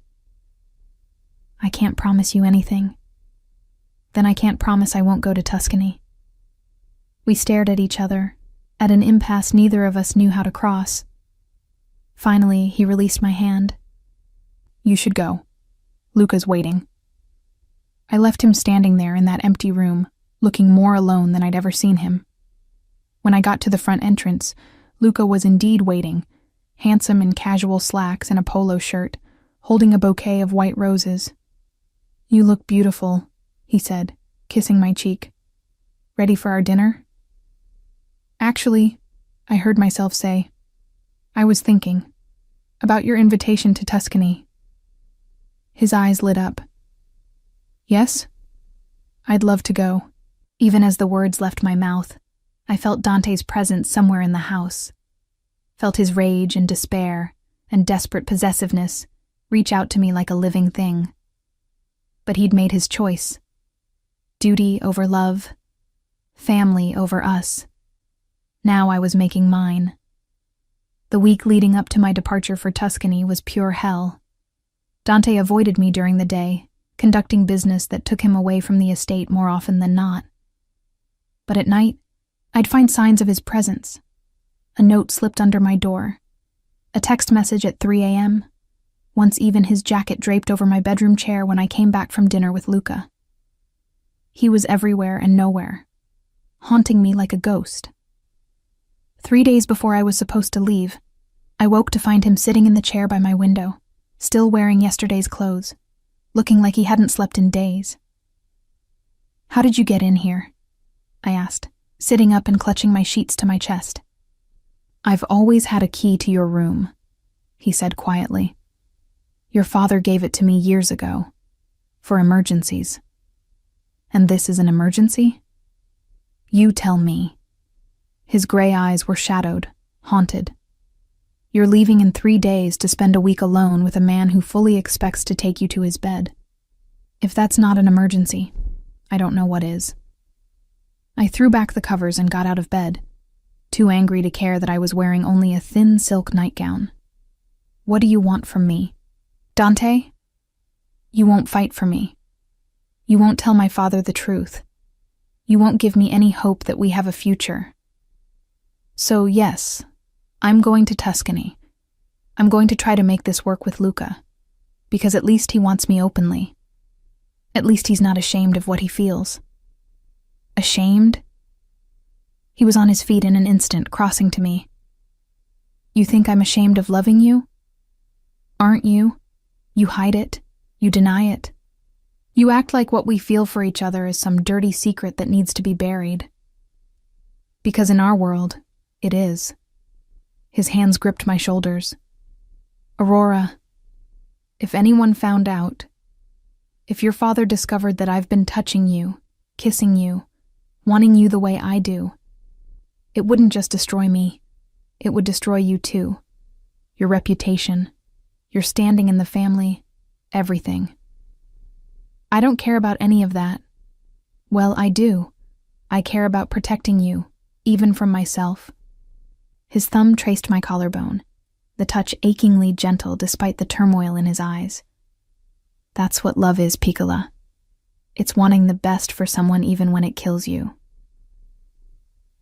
[SPEAKER 1] "I can't promise you anything." "Then I can't promise I won't go to Tuscany." We stared at each other, at an impasse neither of us knew how to cross. Finally, he released my hand. "You should go. Luca's waiting." I left him standing there in that empty room, looking more alone than I'd ever seen him. When I got to the front entrance, Luca was indeed waiting, handsome in casual slacks and a polo shirt, holding a bouquet of white roses. "You look beautiful," he said, kissing my cheek. "Ready for our dinner?" "Actually," I heard myself say, "I was thinking about your invitation to Tuscany." His eyes lit up. "Yes? I'd love to go." Even as the words left my mouth, I felt Dante's presence somewhere in the house. Felt his rage and despair and desperate possessiveness reach out to me like a living thing. But he'd made his choice. Duty over love. Family over us. Now I was making mine. The week leading up to my departure for Tuscany was pure hell. Dante avoided me during the day, conducting business that took him away from the estate more often than not. But at night, I'd find signs of his presence. A note slipped under my door, a text message at 3 a.m., once even his jacket draped over my bedroom chair when I came back from dinner with Luca. He was everywhere and nowhere, haunting me like a ghost. 3 days before I was supposed to leave, I woke to find him sitting in the chair by my window, still wearing yesterday's clothes, looking like he hadn't slept in days. "How did you get in here?" I asked, sitting up and clutching my sheets to my chest. "I've always had a key to your room," he said quietly. "Your father gave it to me years ago, for emergencies. And this is an emergency? You tell me." His gray eyes were shadowed, haunted. "You're leaving in 3 days to spend a week alone with a man who fully expects to take you to his bed. If that's not an emergency, I don't know what is." I threw back the covers and got out of bed, too angry to care that I was wearing only a thin silk nightgown. "What do you want from me? Dante? You won't fight for me. You won't tell my father the truth. You won't give me any hope that we have a future. So yes, I'm going to Tuscany. I'm going to try to make this work with Luca, because at least he wants me openly. At least he's not ashamed of what he feels." "Ashamed?" He was on his feet in an instant, crossing to me. "You think I'm ashamed of loving you? Aren't you? You hide it. You deny it. You act like what we feel for each other is some dirty secret that needs to be buried. Because in our world, it is." His hands gripped my shoulders. "Aurora, if anyone found out, if your father discovered that I've been touching you, kissing you, wanting you the way I do, it wouldn't just destroy me, it would destroy you too. Your reputation, your standing in the family, everything. I don't care about any of that. Well, I do. I care about protecting you, even from myself." His thumb traced my collarbone, the touch achingly gentle despite the turmoil in his eyes. "That's what love is, Piccola. It's wanting the best for someone even when it kills you."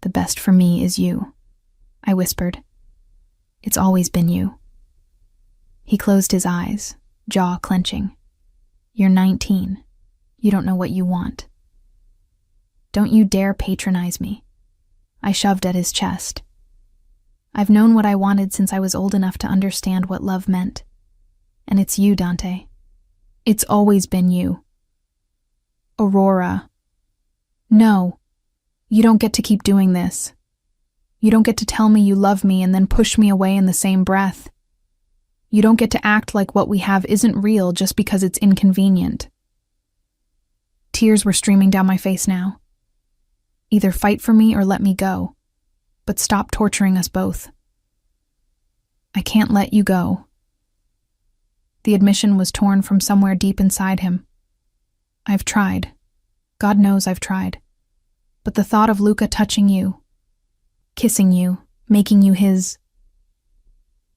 [SPEAKER 1] "The best for me is you," I whispered. "It's always been you." He closed his eyes, jaw clenching. "You're 19. You don't know what you want." "Don't you dare patronize me." I shoved at his chest. "I've known what I wanted since I was old enough to understand what love meant. And it's you, Dante. It's always been you." "Aurora." "No. You don't get to keep doing this. You don't get to tell me you love me and then push me away in the same breath. You don't get to act like what we have isn't real just because it's inconvenient." Tears were streaming down my face now. "Either fight for me or let me go, but stop torturing us both." "I can't let you go." The admission was torn from somewhere deep inside him. "I've tried. God knows I've tried. But the thought of Luca touching you, kissing you, making you his..."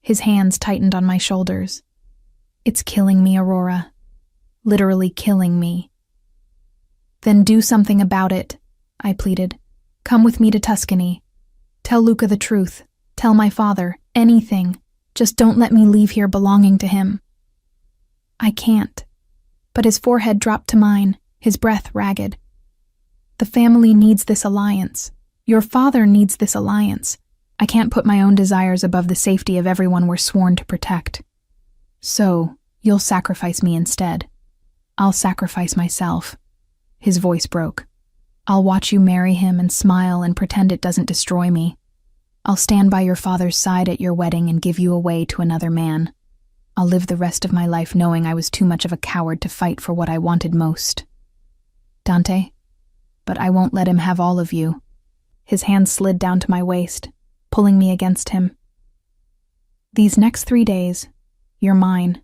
[SPEAKER 1] His hands tightened on my shoulders. "It's killing me, Aurora. Literally killing me." "Then do something about it," I pleaded. "Come with me to Tuscany. Tell Luca the truth. Tell my father. Anything. Just don't let me leave here belonging to him." "I can't." But his forehead dropped to mine, his breath ragged. "The family needs this alliance. Your father needs this alliance. I can't put my own desires above the safety of everyone we're sworn to protect. So, you'll sacrifice me instead. I'll sacrifice myself." His voice broke. "I'll watch you marry him and smile and pretend it doesn't destroy me. I'll stand by your father's side at your wedding and give you away to another man. I'll live the rest of my life knowing I was too much of a coward to fight for what I wanted most. Dante, but I won't let him have all of you." His hand slid down to my waist, pulling me against him. "These next 3 days, you're mine.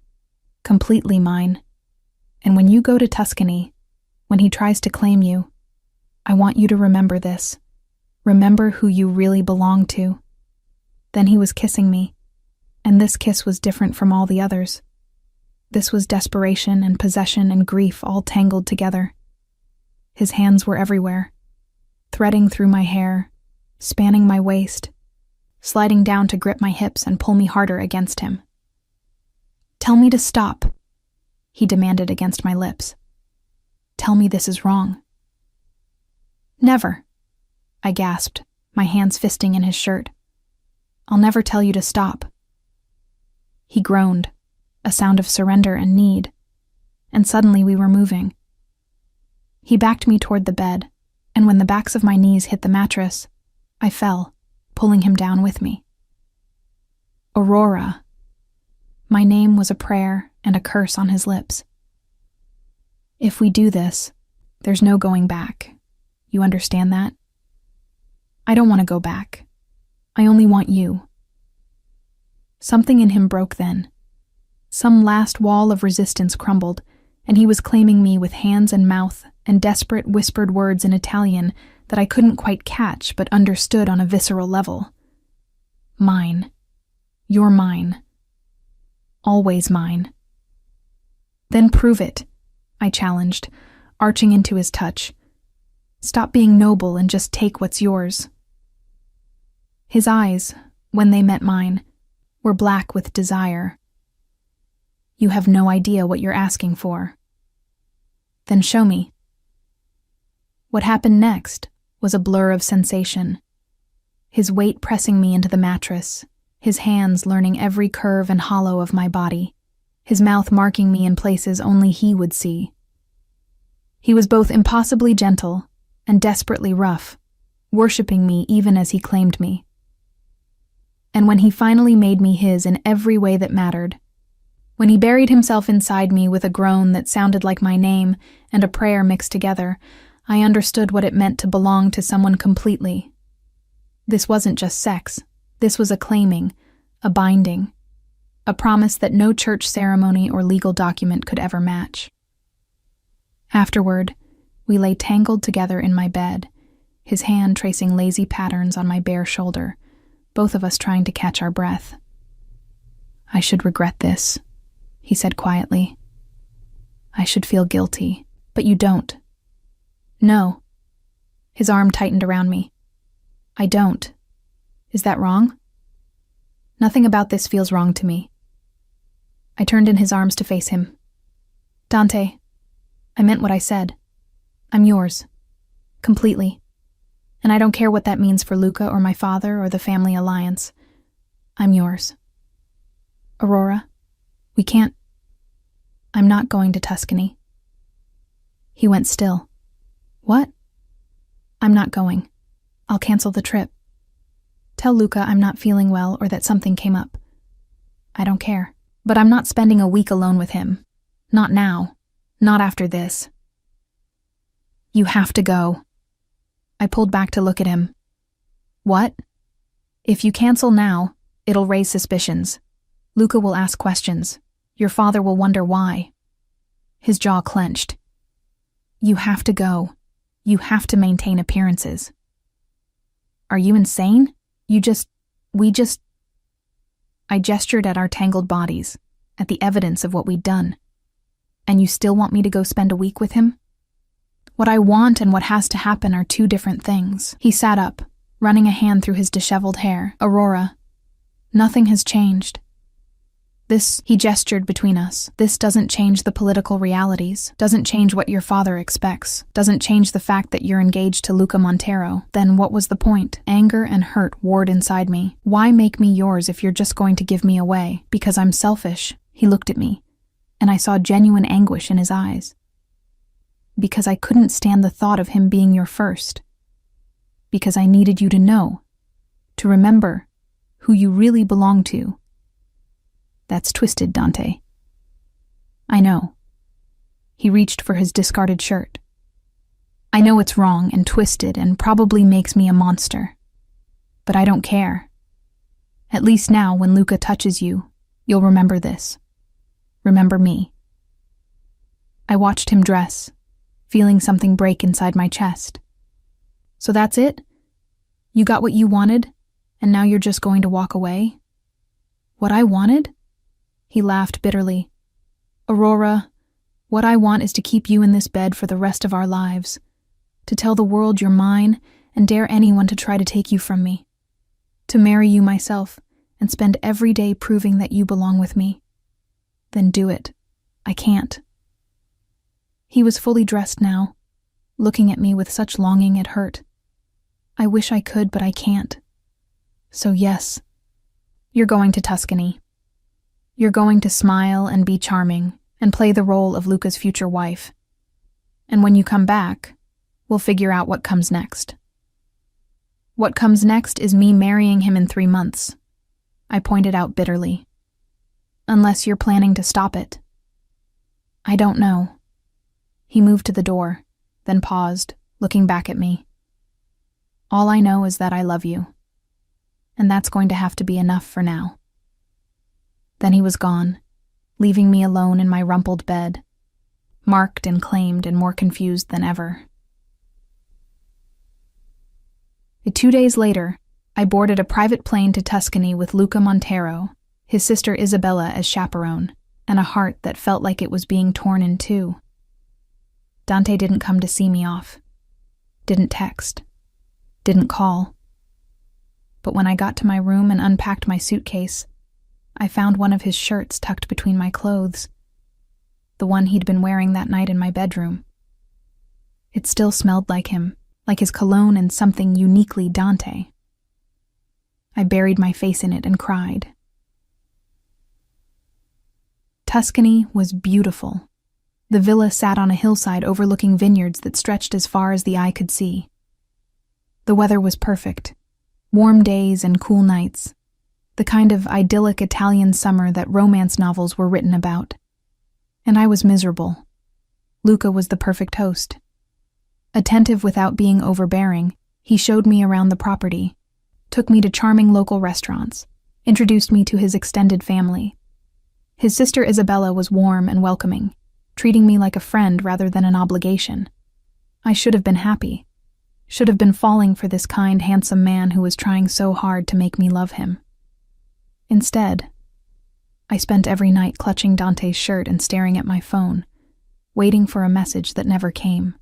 [SPEAKER 1] Completely mine. And when you go to Tuscany, when he tries to claim you, I want you to remember this. Remember who you really belong to." Then he was kissing me, and this kiss was different from all the others. This was desperation and possession and grief all tangled together. His hands were everywhere, threading through my hair, spanning my waist, sliding down to grip my hips and pull me harder against him. "Tell me to stop," he demanded against my lips. "Tell me this is wrong." "Never," I gasped, my hands fisting in his shirt. "I'll never tell you to stop." He groaned, a sound of surrender and need, and suddenly we were moving. He backed me toward the bed, and when the backs of my knees hit the mattress, I fell, pulling him down with me. Aurora. My name was a prayer and a curse on his lips. "If we do this, there's no going back. You understand that? I don't want to go back. I only want you." Something in him broke then. Some last wall of resistance crumbled, and he was claiming me with hands and mouth and desperate whispered words in Italian that I couldn't quite catch but understood on a visceral level. Mine. You're mine. Always mine. "Then prove it," I challenged, arching into his touch. "Stop being noble and just take what's yours." His eyes, when they met mine, were black with desire. "You have no idea what you're asking for." "Then show me." What happened next was a blur of sensation. His weight pressing me into the mattress, his hands learning every curve and hollow of my body, his mouth marking me in places only he would see. He was both impossibly gentle and desperately rough, worshipping me even as he claimed me. And when he finally made me his in every way that mattered, when he buried himself inside me with a groan that sounded like my name and a prayer mixed together, I understood what it meant to belong to someone completely. This wasn't just sex. This was a claiming, a binding, a promise that no church ceremony or legal document could ever match. Afterward, we lay tangled together in my bed, his hand tracing lazy patterns on my bare shoulder, both of us trying to catch our breath. "I should regret this," he said quietly. "I should feel guilty, but you don't." "No." His arm tightened around me. "I don't. Is that wrong?" "Nothing about this feels wrong to me." I turned in his arms to face him. "Dante, I meant what I said. I'm yours. Completely. And I don't care what that means for Luca or my father or the family alliance. I'm yours. Aurora, we can't. I'm not going to Tuscany." He went still. "What?" "I'm not going. I'll cancel the trip. Tell Luca I'm not feeling well or that something came up. I don't care. But I'm not spending a week alone with him. Not now. Not after this." "You have to go." I pulled back to look at him. "What?" "If you cancel now, it'll raise suspicions. Luca will ask questions. Your father will wonder why." His jaw clenched. "You have to go. You have to maintain appearances." "Are you insane? I gestured at our tangled bodies, at the evidence of what we'd done. "And you still want me to go spend a week with him?" "What I want and what has to happen are two different things." He sat up, running a hand through his disheveled hair. "Aurora, nothing has changed. This," he gestured between us, "this doesn't change the political realities, doesn't change what your father expects, doesn't change the fact that you're engaged to Luca Montero. Then what was the point?" Anger and hurt warred inside me. "Why make me yours if you're just going to give me away? Because I'm selfish." He looked at me, and I saw genuine anguish in his eyes. "Because I couldn't stand the thought of him being your first. Because I needed you to know, to remember who you really belong to." "That's twisted, Dante." "I know." He reached for his discarded shirt. "I know it's wrong and twisted and probably makes me a monster. But I don't care. At least now, when Luca touches you, you'll remember this. Remember me." I watched him dress, feeling something break inside my chest. "So that's it? You got what you wanted, and now you're just going to walk away?" "What I wanted?" He laughed bitterly. Aurora, what I want is to keep you in this bed for the rest of our lives, to tell the world you're mine and dare anyone to try to take you from me, to marry you myself and spend every day proving that you belong with me. Then do it. I can't. He was fully dressed now, looking at me with such longing it hurt. I wish I could, but I can't. So yes, you're going to Tuscany. You're going to smile and be charming and play the role of Luca's future wife. And when you come back, we'll figure out what comes next. What comes next is me marrying him in 3 months, I pointed out bitterly. Unless you're planning to stop it. I don't know. He moved to the door, then paused, looking back at me. All I know is that I love you. And that's going to have to be enough for now. Then he was gone, leaving me alone in my rumpled bed, marked and claimed and more confused than ever. 2 days later, I boarded a private plane to Tuscany with Luca Montero, his sister Isabella as chaperone, and a heart that felt like it was being torn in two. Dante didn't come to see me off. Didn't text. Didn't call. But when I got to my room and unpacked my suitcase, I found one of his shirts tucked between my clothes, the one he'd been wearing that night in my bedroom. It still smelled like him, like his cologne and something uniquely Dante. I buried my face in it and cried. Tuscany was beautiful. The villa sat on a hillside overlooking vineyards that stretched as far as the eye could see. The weather was perfect. Warm days and cool nights. The kind of idyllic Italian summer that romance novels were written about. And I was miserable. Luca was the perfect host. Attentive without being overbearing, he showed me around the property, took me to charming local restaurants, introduced me to his extended family. His sister Isabella was warm and welcoming, treating me like a friend rather than an obligation. I should have been happy, should have been falling for this kind, handsome man who was trying so hard to make me love him. Instead, I spent every night clutching Dante's shirt and staring at my phone, waiting for a message that never came.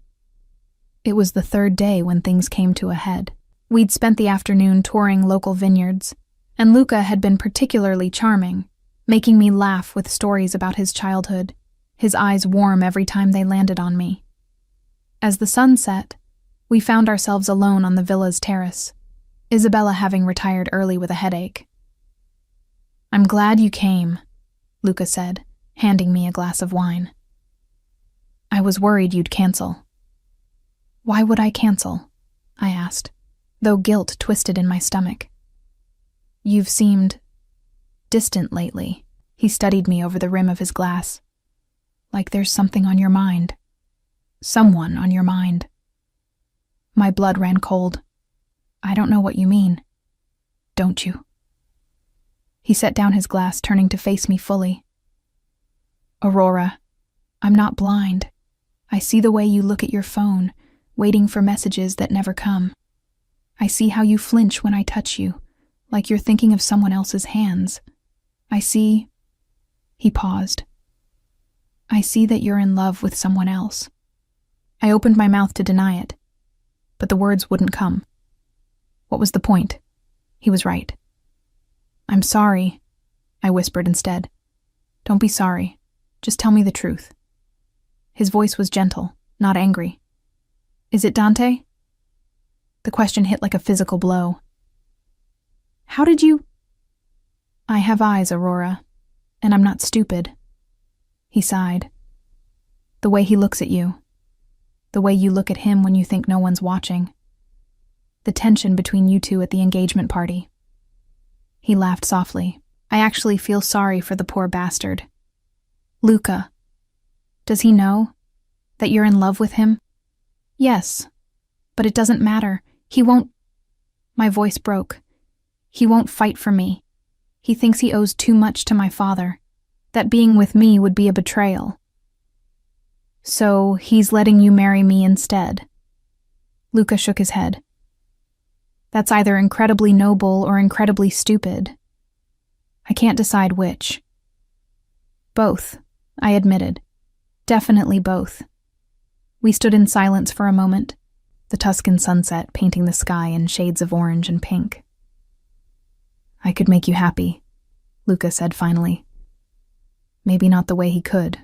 [SPEAKER 1] It was the third day when things came to a head. We'd spent the afternoon touring local vineyards, and Luca had been particularly charming, making me laugh with stories about his childhood, his eyes warm every time they landed on me. As the sun set, we found ourselves alone on the villa's terrace, Isabella having retired early with a headache. "I'm glad you came," Luca said, handing me a glass of wine. "I was worried you'd cancel." "Why would I cancel?" I asked, though guilt twisted in my stomach. "You've seemed distant lately." He studied me over the rim of his glass. "Like there's something on your mind. Someone on your mind." My blood ran cold. "I don't know what you mean." "Don't you?" He set down his glass, turning to face me fully. "Aurora, I'm not blind. I see the way you look at your phone, waiting for messages that never come. I see how you flinch when I touch you, like you're thinking of someone else's hands. I see..." He paused. "I see that you're in love with someone else." I opened my mouth to deny it, but the words wouldn't come. What was the point? He was right. "I'm sorry," I whispered instead. "Don't be sorry. Just tell me the truth." His voice was gentle, not angry. "Is it Dante?" The question hit like a physical blow. "How did you—" "I have eyes, Aurora, and I'm not stupid." He sighed. "The way he looks at you. The way you look at him when you think no one's watching. The tension between you two at the engagement party." He laughed softly. "I actually feel sorry for the poor bastard." "Luca, does he know that you're in love with him?" "Yes, but it doesn't matter. He won't—" My voice broke. "He won't fight for me. He thinks he owes too much to my father, that being with me would be a betrayal. So he's letting you marry me instead." Luca shook his head. "That's either incredibly noble or incredibly stupid. I can't decide which." "Both," I admitted. Definitely both. We stood in silence for a moment, the Tuscan sunset painting the sky in shades of orange and pink. I could make you happy, Luca said finally. Maybe not the way he could,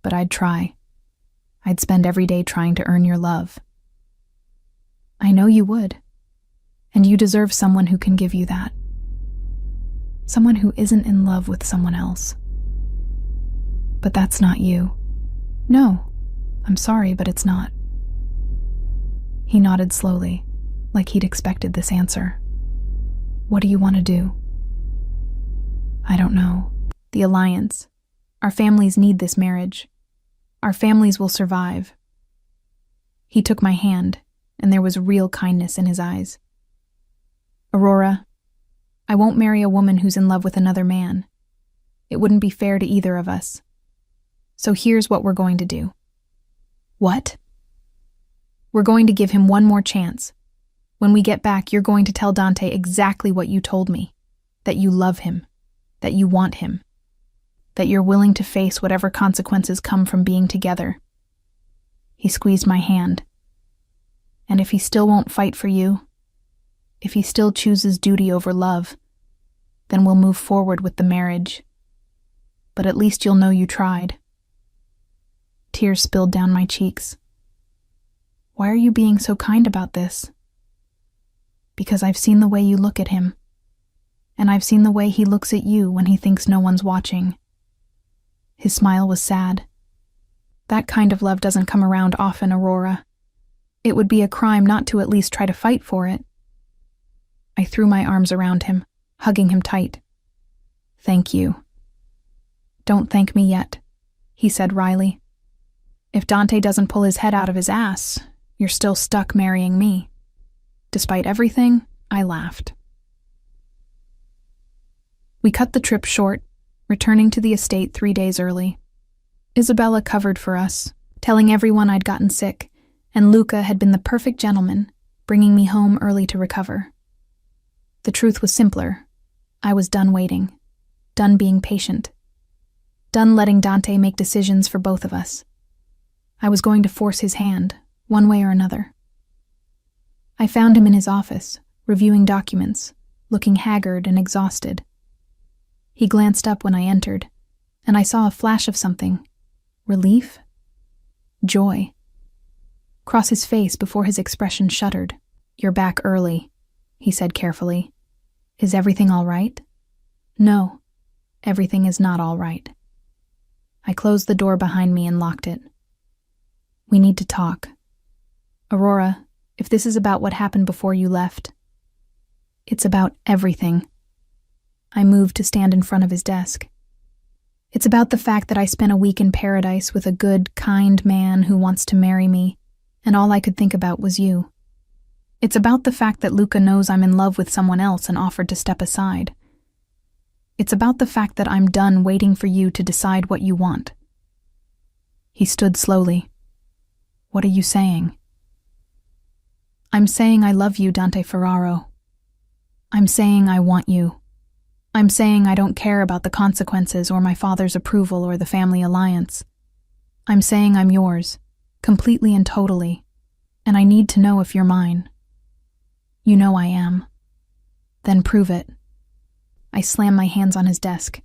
[SPEAKER 1] but I'd try. I'd spend every day trying to earn your love. I know you would, and you deserve someone who can give you that. Someone who isn't in love with someone else. But that's not you. No, I'm sorry, but it's not. He nodded slowly, like he'd expected this answer. What do you want to do? I don't know. The alliance. Our families need this marriage. Our families will survive. He took my hand, and there was real kindness in his eyes. Aurora, I won't marry a woman who's in love with another man. It wouldn't be fair to either of us. So here's what we're going to do. What? We're going to give him one more chance. When we get back, you're going to tell Dante exactly what you told me. That you love him. That you want him. That you're willing to face whatever consequences come from being together. He squeezed my hand. And if he still won't fight for you, if he still chooses duty over love, then we'll move forward with the marriage. But at least you'll know you tried. Tears spilled down my cheeks. Why are you being so kind about this? Because I've seen the way you look at him. And I've seen the way he looks at you when he thinks no one's watching. His smile was sad. That kind of love doesn't come around often, Aurora. It would be a crime not to at least try to fight for it. I threw my arms around him, hugging him tight. Thank you. Don't thank me yet, he said wryly. If Dante doesn't pull his head out of his ass, you're still stuck marrying me. Despite everything, I laughed. We cut the trip short, returning to the estate 3 days early. Isabella covered for us, telling everyone I'd gotten sick, and Luca had been the perfect gentleman, bringing me home early to recover. The truth was simpler. I was done waiting, done being patient, done letting Dante make decisions for both of us. I was going to force his hand, one way or another. I found him in his office, reviewing documents, looking haggard and exhausted. He glanced up when I entered, and I saw a flash of something. Relief? Joy. Cross his face before his expression shuddered. You're back early, he said carefully. Is everything all right? No, everything is not all right. I closed the door behind me and locked it. We need to talk. Aurora, if this is about what happened before you left, it's about everything. I moved to stand in front of his desk. It's about the fact that I spent a week in paradise with a good, kind man who wants to marry me, and all I could think about was you. It's about the fact that Luca knows I'm in love with someone else and offered to step aside. It's about the fact that I'm done waiting for you to decide what you want. He stood slowly. What are you saying? I'm saying I love you, Dante Ferraro. I'm saying I want you. I'm saying I don't care about the consequences or my father's approval or the family alliance. I'm saying I'm yours, completely and totally, and I need to know if you're mine. You know I am. Then prove it. I slammed my hands on his desk.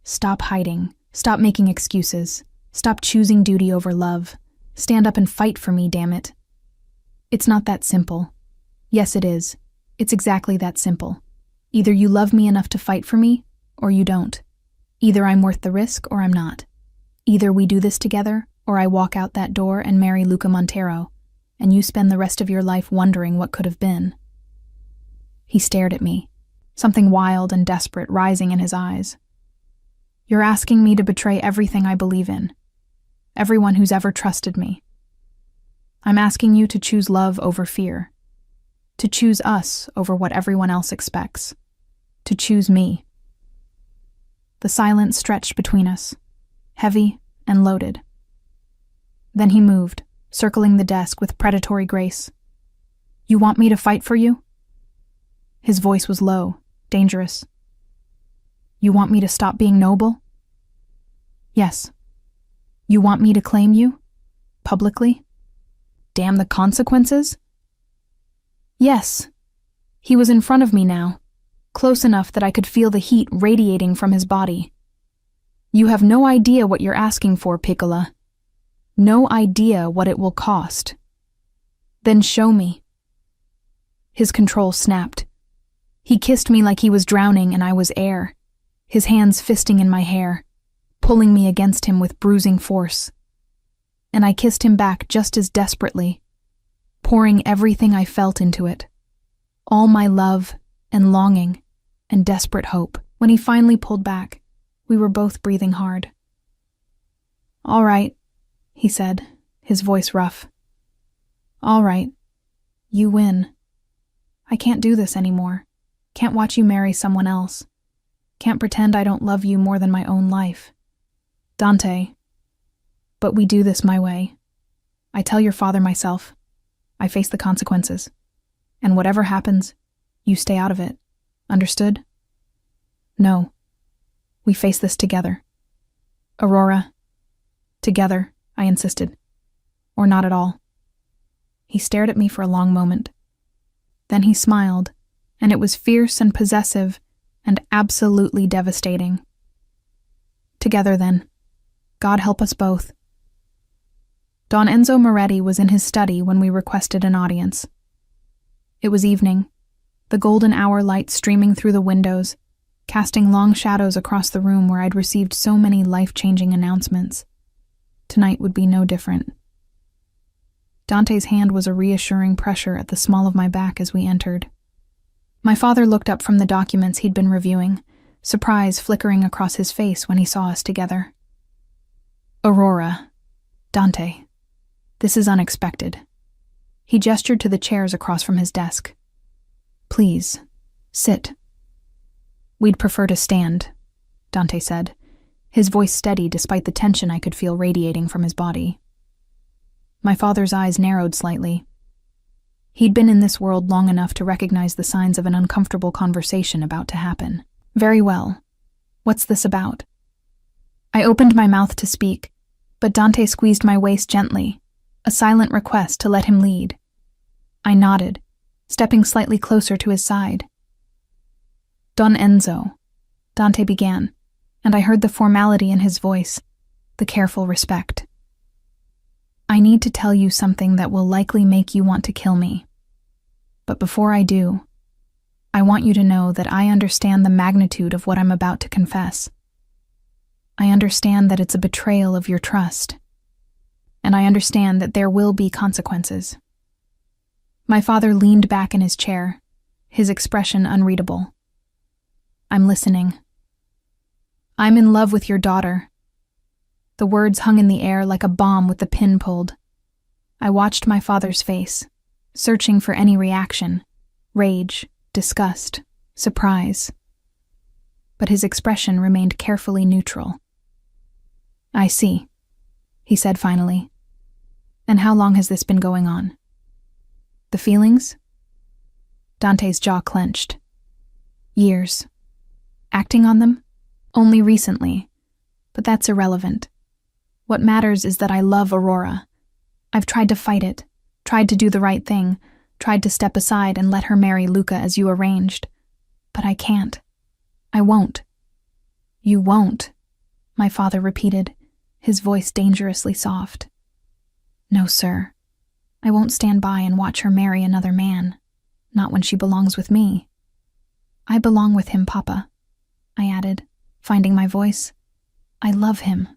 [SPEAKER 1] Stop hiding. Stop making excuses. Stop choosing duty over love. Stand up and fight for me, damn it. It's not that simple. Yes, it is. It's exactly that simple. Either you love me enough to fight for me, or you don't. Either I'm worth the risk, or I'm not. Either we do this together, or I walk out that door and marry Luca Montero, and you spend the rest of your life wondering what could have been. He stared at me, something wild and desperate rising in his eyes. You're asking me to betray everything I believe in, everyone who's ever trusted me. I'm asking you to choose love over fear, to choose us over what everyone else expects, to choose me. The silence stretched between us, heavy and loaded. Then he moved, circling the desk with predatory grace. You want me to fight for you? His voice was low, dangerous. You want me to stop being noble? Yes, You want me to claim you? Publicly? Damn the consequences? Yes. He was in front of me now, close enough that I could feel the heat radiating from his body. You have no idea what you're asking for, Piccola. No idea what it will cost. Then show me. His control snapped. He kissed me like he was drowning and I was air, his hands fisting in my hair, pulling me against him with bruising force. And I kissed him back just as desperately, pouring everything I felt into it. All my love and longing and desperate hope. When he finally pulled back, we were both breathing hard. All right, he said, his voice rough. All right, you win. I can't do this anymore. Can't watch you marry someone else. Can't pretend I don't love you more than my own life. Dante. But we do this my way. I tell your father myself. I face the consequences. And whatever happens, you stay out of it. Understood? No. We face this together. Aurora. Together, I insisted. Or not at all. He stared at me for a long moment. Then he smiled, and it was fierce and possessive and absolutely devastating. Together then. God help us both. Don Enzo Moretti was in his study when we requested an audience. It was evening, the golden hour light streaming through the windows, casting long shadows across the room where I'd received so many life-changing announcements. Tonight would be no different. Dante's hand was a reassuring pressure at the small of my back as we entered. My father looked up from the documents he'd been reviewing, surprise flickering across his face when he saw us together. Aurora. Dante. This is unexpected. He gestured to the chairs across from his desk. Please, sit. We'd prefer to stand, Dante said, his voice steady despite the tension I could feel radiating from his body. My father's eyes narrowed slightly. He'd been in this world long enough to recognize the signs of an uncomfortable conversation about to happen. Very well. What's this about? I opened my mouth to speak, but Dante squeezed my waist gently, a silent request to let him lead. I nodded, stepping slightly closer to his side. Don Enzo, Dante began, and I heard the formality in his voice, the careful respect. I need to tell you something that will likely make you want to kill me. But before I do, I want you to know that I understand the magnitude of what I'm about to confess. I understand that it's a betrayal of your trust. And I understand that there will be consequences. My father leaned back in his chair, his expression unreadable. I'm listening. I'm in love with your daughter. The words hung in the air like a bomb with the pin pulled. I watched my father's face, searching for any reaction, rage, disgust, surprise. But his expression remained carefully neutral. I see, he said finally. And how long has this been going on? The feelings? Dante's jaw clenched. Years. Acting on them? Only recently. But that's irrelevant. What matters is that I love Aurora. I've tried to fight it, tried to do the right thing, tried to step aside and let her marry Luca as you arranged. But I can't. I won't. You won't, my father repeated, his voice dangerously soft. No, sir. I won't stand by and watch her marry another man. Not when she belongs with me. I belong with him, Papa, I added, finding my voice. I love him.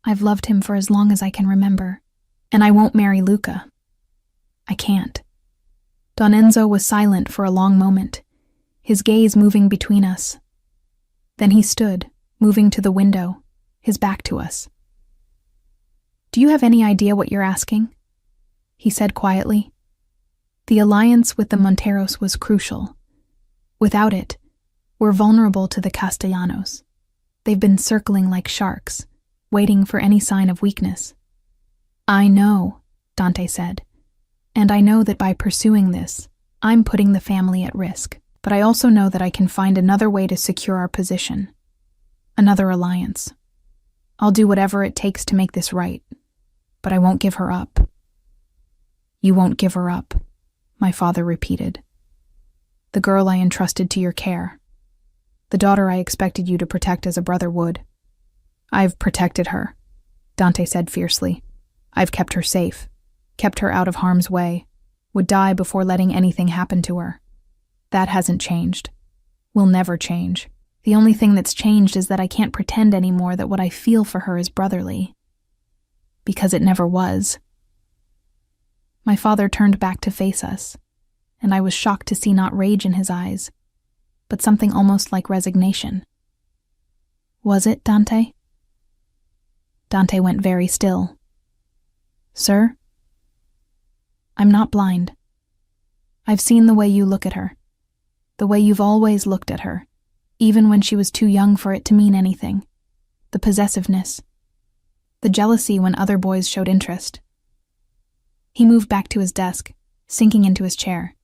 [SPEAKER 1] I've loved him for as long as I can remember. And I won't marry Luca. I can't. Don Enzo was silent for a long moment, his gaze moving between us. Then he stood, moving to the window, his back to us. Do you have any idea what you're asking? He said quietly. The alliance with the Monteros was crucial. Without it, we're vulnerable to the Castellanos. They've been circling like sharks, waiting for any sign of weakness. I know, Dante said, and I know that by pursuing this, I'm putting the family at risk, but I also know that I can find another way to secure our position. Another alliance. I'll do whatever it takes to make this right, but I won't give her up." "You won't give her up," my father repeated. "The girl I entrusted to your care. The daughter I expected you to protect as a brother would." "I've protected her," Dante said fiercely. "I've kept her safe, kept her out of harm's way, would die before letting anything happen to her. That hasn't changed. Will never change. The only thing that's changed is that I can't pretend anymore that what I feel for her is brotherly. Because it never was." My father turned back to face us, and I was shocked to see not rage in his eyes, but something almost like resignation. "Was it, Dante?" Dante went very still. "Sir?" "I'm not blind. I've seen the way you look at her, the way you've always looked at her, even when she was too young for it to mean anything. The possessiveness, the jealousy when other boys showed interest." He moved back to his desk, sinking into his chair.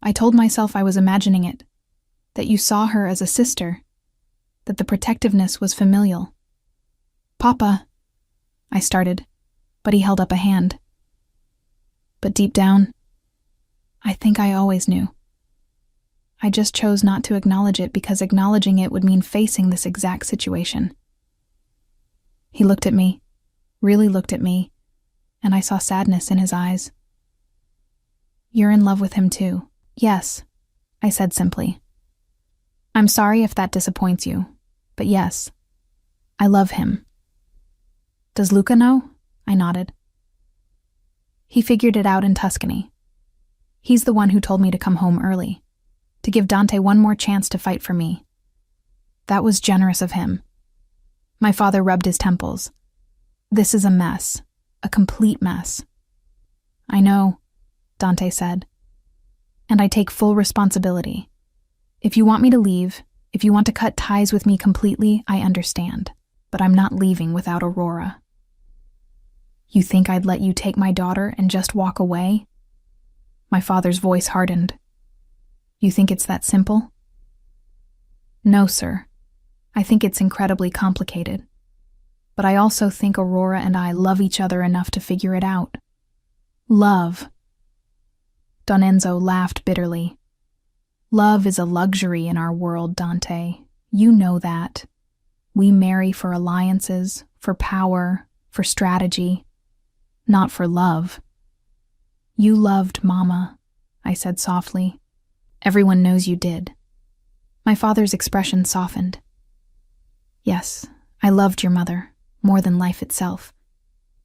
[SPEAKER 1] "I told myself I was imagining it, that you saw her as a sister, that the protectiveness was familial." "Papa," I started, but he held up a hand. "But deep down, I think I always knew. I just chose not to acknowledge it because acknowledging it would mean facing this exact situation." He looked at me, really looked at me, and I saw sadness in his eyes. "You're in love with him too." "Yes," I said simply. "I'm sorry if that disappoints you, but yes, I love him." "Does Luca know?" I nodded. "He figured it out in Tuscany. He's the one who told me to come home early, to give Dante one more chance to fight for me. That was generous of him." My father rubbed his temples. "This is a mess, a complete mess." "I know," Dante said, "and I take full responsibility. If you want me to leave, if you want to cut ties with me completely, I understand, but I'm not leaving without Aurora." "You think I'd let you take my daughter and just walk away?" My father's voice hardened. "You think it's that simple?" "No, sir. I think it's incredibly complicated. But I also think Aurora and I love each other enough to figure it out." "Love." Don Enzo laughed bitterly. "Love is a luxury in our world, Dante. You know that. We marry for alliances, for power, for strategy, not for love." "You loved Mama," I said softly. "Everyone knows you did." My father's expression softened. "Yes, I loved your mother, more than life itself.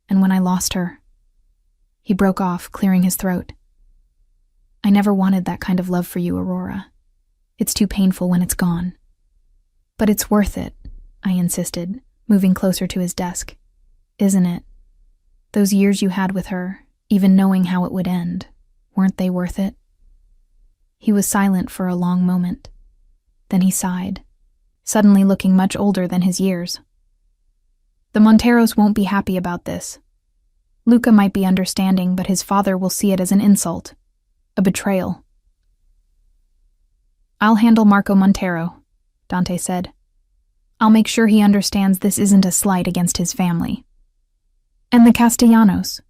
[SPEAKER 1] And when I lost her..." He broke off, clearing his throat. "I never wanted that kind of love for you, Aurora. It's too painful when it's gone." "But it's worth it," I insisted, moving closer to his desk. "Isn't it? Those years you had with her, even knowing how it would end, weren't they worth it?" He was silent for a long moment. Then he sighed, suddenly looking much older than his years. "The Monteros won't be happy about this. Luca might be understanding, but his father will see it as an insult, a betrayal." "I'll handle Marco Montero," Dante said. "I'll make sure he understands this isn't a slight against his family. And the Castellanos.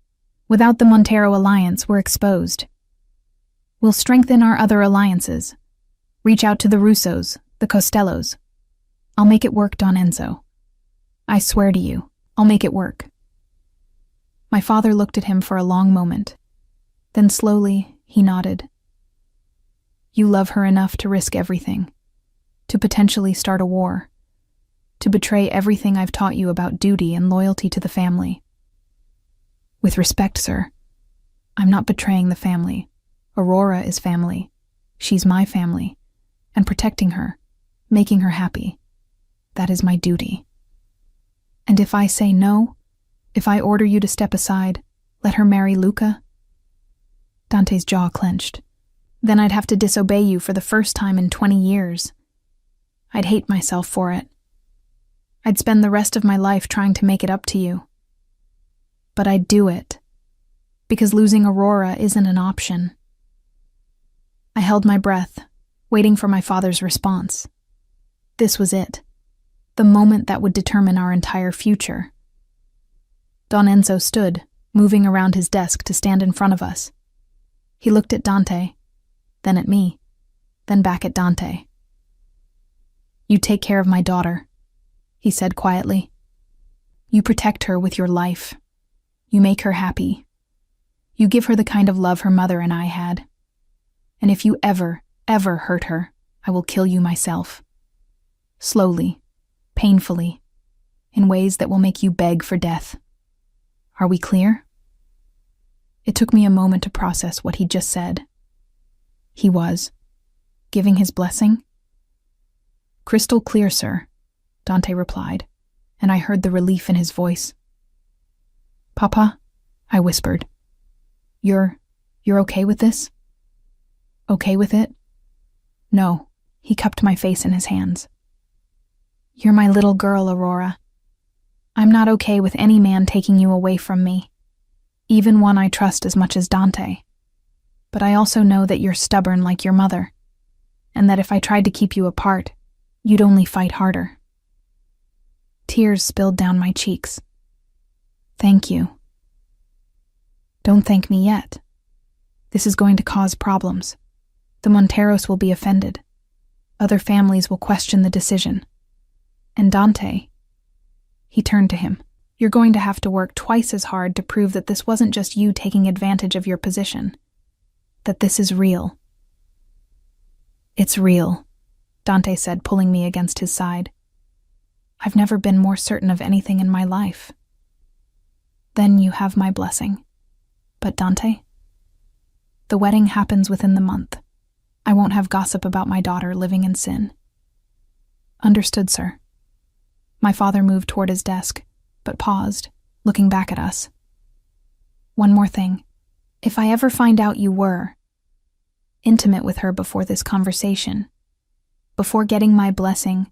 [SPEAKER 1] Without the Montero alliance, we're exposed. We'll strengthen our other alliances. Reach out to the Russos, the Costellos. I'll make it work, Don Enzo. I swear to you, I'll make it work." My father looked at him for a long moment. Then slowly, he nodded. "You love her enough to risk everything, to potentially start a war, to betray everything I've taught you about duty and loyalty to the family." "With respect, sir, I'm not betraying the family. Aurora is family. She's my family. And protecting her, making her happy, that is my duty. And if I say no, if I order you to step aside, let her marry Luca..." Dante's jaw clenched. "Then I'd have to disobey you for the first time in 20 years. I'd hate myself for it. I'd spend the rest of my life trying to make it up to you. But I'd do it, because losing Aurora isn't an option." I held my breath, waiting for my father's response. This was it. the moment that would determine our entire future. Don Enzo stood, moving around his desk to stand in front of us. He looked at Dante, then at me, then back at Dante. "You take care of my daughter," he said quietly. "You protect her with your life. You make her happy. You give her the kind of love her mother and I had. And if you ever hurt her, I will kill you myself. Slowly, painfully, in ways that will make you beg for death. Are we clear?" It took me a moment to process what he just said. He was giving his blessing? "Crystal clear, sir," Dante replied, and I heard the relief in his voice. "Papa," I whispered, You're okay with this?" "Okay with it?" "No," he cupped my face in his hands. "You're my little girl, Aurora. I'm not okay with any man taking you away from me, even one I trust as much as Dante. But I also know that you're stubborn like your mother, and that if I tried to keep you apart, you'd only fight harder." Tears spilled down my cheeks. "Thank you." "Don't thank me yet. This is going to cause problems. The Monteros will be offended. Other families will question the decision. And Dante," he turned to him, "you're going to have to work twice as hard to prove that this wasn't just you taking advantage of your position. That this is real." "It's real," Dante said, pulling me against his side. "I've never been more certain of anything in my life." "Then you have my blessing. But Dante, the wedding happens within the month. I won't have gossip about my daughter living in sin." "Understood, sir." My father moved toward his desk, but paused, looking back at us. "One more thing. If I ever find out you were intimate with her before this conversation, before getting my blessing,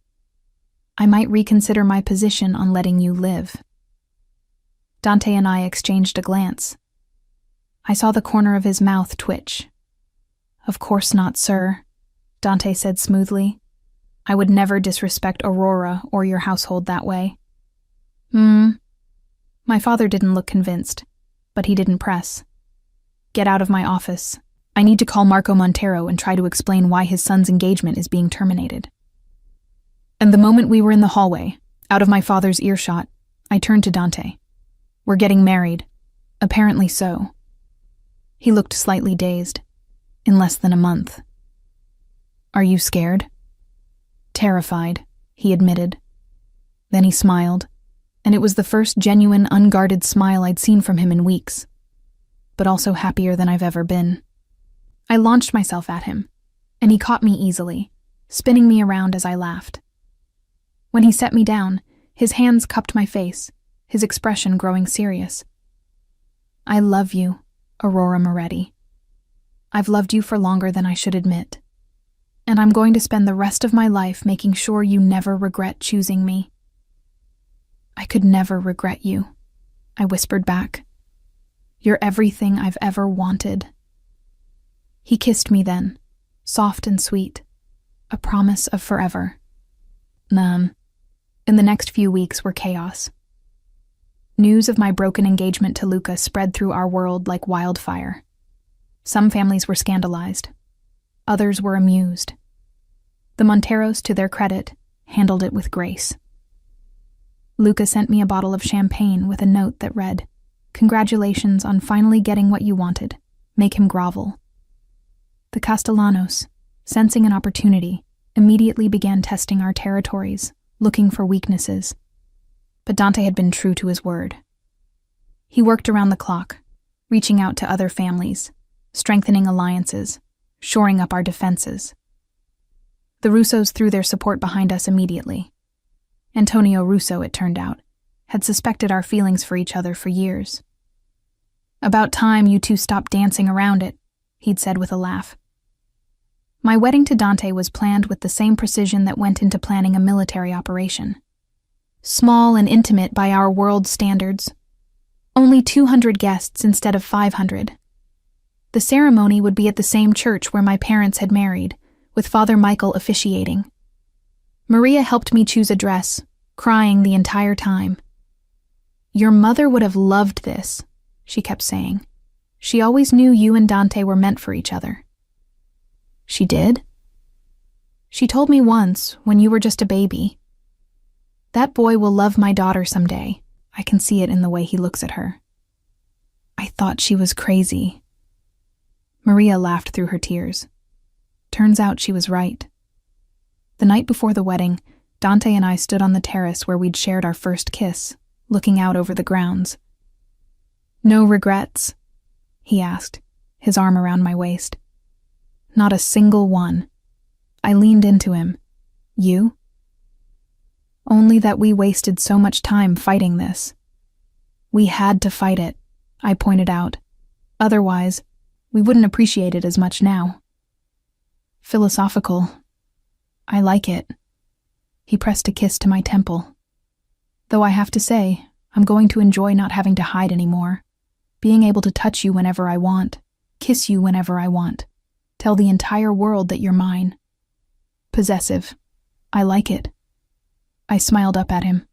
[SPEAKER 1] I might reconsider my position on letting you live." Dante and I exchanged a glance. I saw the corner of his mouth twitch. "Of course not, sir," Dante said smoothly. "I would never disrespect Aurora or your household that way." My father didn't look convinced, but he didn't press. "Get out of my office. I need to call Marco Montero and try to explain why his son's engagement is being terminated." And the moment we were in the hallway, out of my father's earshot, I turned to Dante. "We're getting married. Apparently so." He looked slightly dazed. "In less than a month." "Are you scared?" "Terrified," he admitted. Then he smiled, and it was the first genuine, unguarded smile I'd seen from him in weeks, but also happier than I've ever been. I launched myself at him, and he caught me easily, spinning me around as I laughed. When he set me down, his hands cupped my face, his expression growing serious. "I love you, Aurora Moretti. I've loved you for longer than I should admit, and I'm going to spend the rest of my life making sure you never regret choosing me." "I could never regret you," I whispered back. "You're everything I've ever wanted." He kissed me then, soft and sweet, a promise of forever. In the next few weeks were chaos. News of my broken engagement to Luca spread through our world like wildfire. Some families were scandalized. Others were amused. The Monteros, to their credit, handled it with grace. Luca sent me a bottle of champagne with a note that read, "Congratulations on finally getting what you wanted. Make him grovel." The Castellanos, sensing an opportunity, immediately began testing our territories, looking for weaknesses. But Dante had been true to his word. He worked around the clock, reaching out to other families, strengthening alliances, shoring up our defenses. The Russos threw their support behind us immediately. Antonio Russo, it turned out, had suspected our feelings for each other for years. "About time you two stopped dancing around it," he'd said with a laugh. My wedding to Dante was planned with the same precision that went into planning a military operation. Small and intimate by our world standards. Only 200 guests instead of 500. The ceremony would be at the same church where my parents had married, with Father Michael officiating. Maria helped me choose a dress, crying the entire time. "Your mother would have loved this," she kept saying. "She always knew you and Dante were meant for each other." "She did?" "She told me once, when you were just a baby. That boy will love my daughter someday. I can see it in the way he looks at her." I thought she was crazy. Maria laughed through her tears. Turns out she was right. The night before the wedding, Dante and I stood on the terrace where we'd shared our first kiss, looking out over the grounds. "No regrets?" he asked, his arm around my waist. "Not a single one." I leaned into him. "You?" "Only that we wasted so much time fighting this." "We had to fight it," I pointed out. "Otherwise, we wouldn't appreciate it as much now." "Philosophical. I like it." He pressed a kiss to my temple. "Though I have to say, I'm going to enjoy not having to hide anymore. Being able to touch you whenever I want, kiss you whenever I want, tell the entire world that you're mine. Possessive. I like it." I smiled up at him.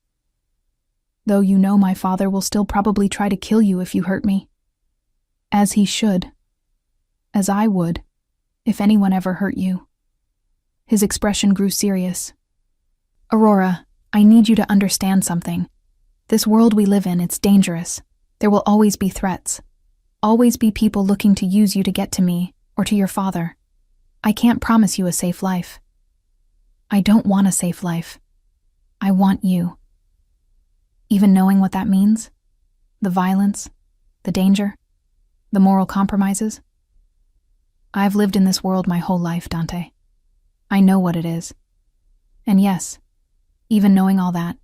[SPEAKER 1] "Though you know my father will still probably try to kill you if you hurt me. As he should. As I would, if anyone ever hurt you." His expression grew serious. "Aurora, I need you to understand something. This world we live in, it's dangerous. There will always be threats. Always be people looking to use you to get to me, or to your father. I can't promise you a safe life. I don't want a safe life. I want you. Even knowing what that means? The violence, the danger, the moral compromises? I've lived in this world my whole life, Dante. I know what it is. And yes, even knowing all that,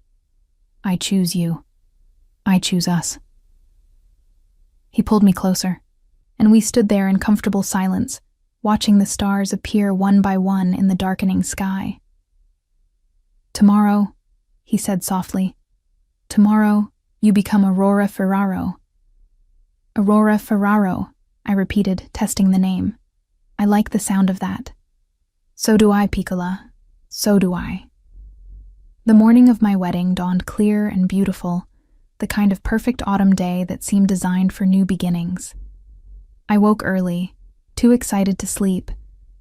[SPEAKER 1] I choose you. I choose us." He pulled me closer, and we stood there in comfortable silence, watching the stars appear one by one in the darkening sky. "Tomorrow," he said softly, "tomorrow you become Aurora Ferraro." "Aurora Ferraro," I repeated, testing the name. I like the sound of that. "So do I, Piccola. So do I." The morning of my wedding dawned clear and beautiful, the kind of perfect autumn day that seemed designed for new beginnings. I woke early, too excited to sleep,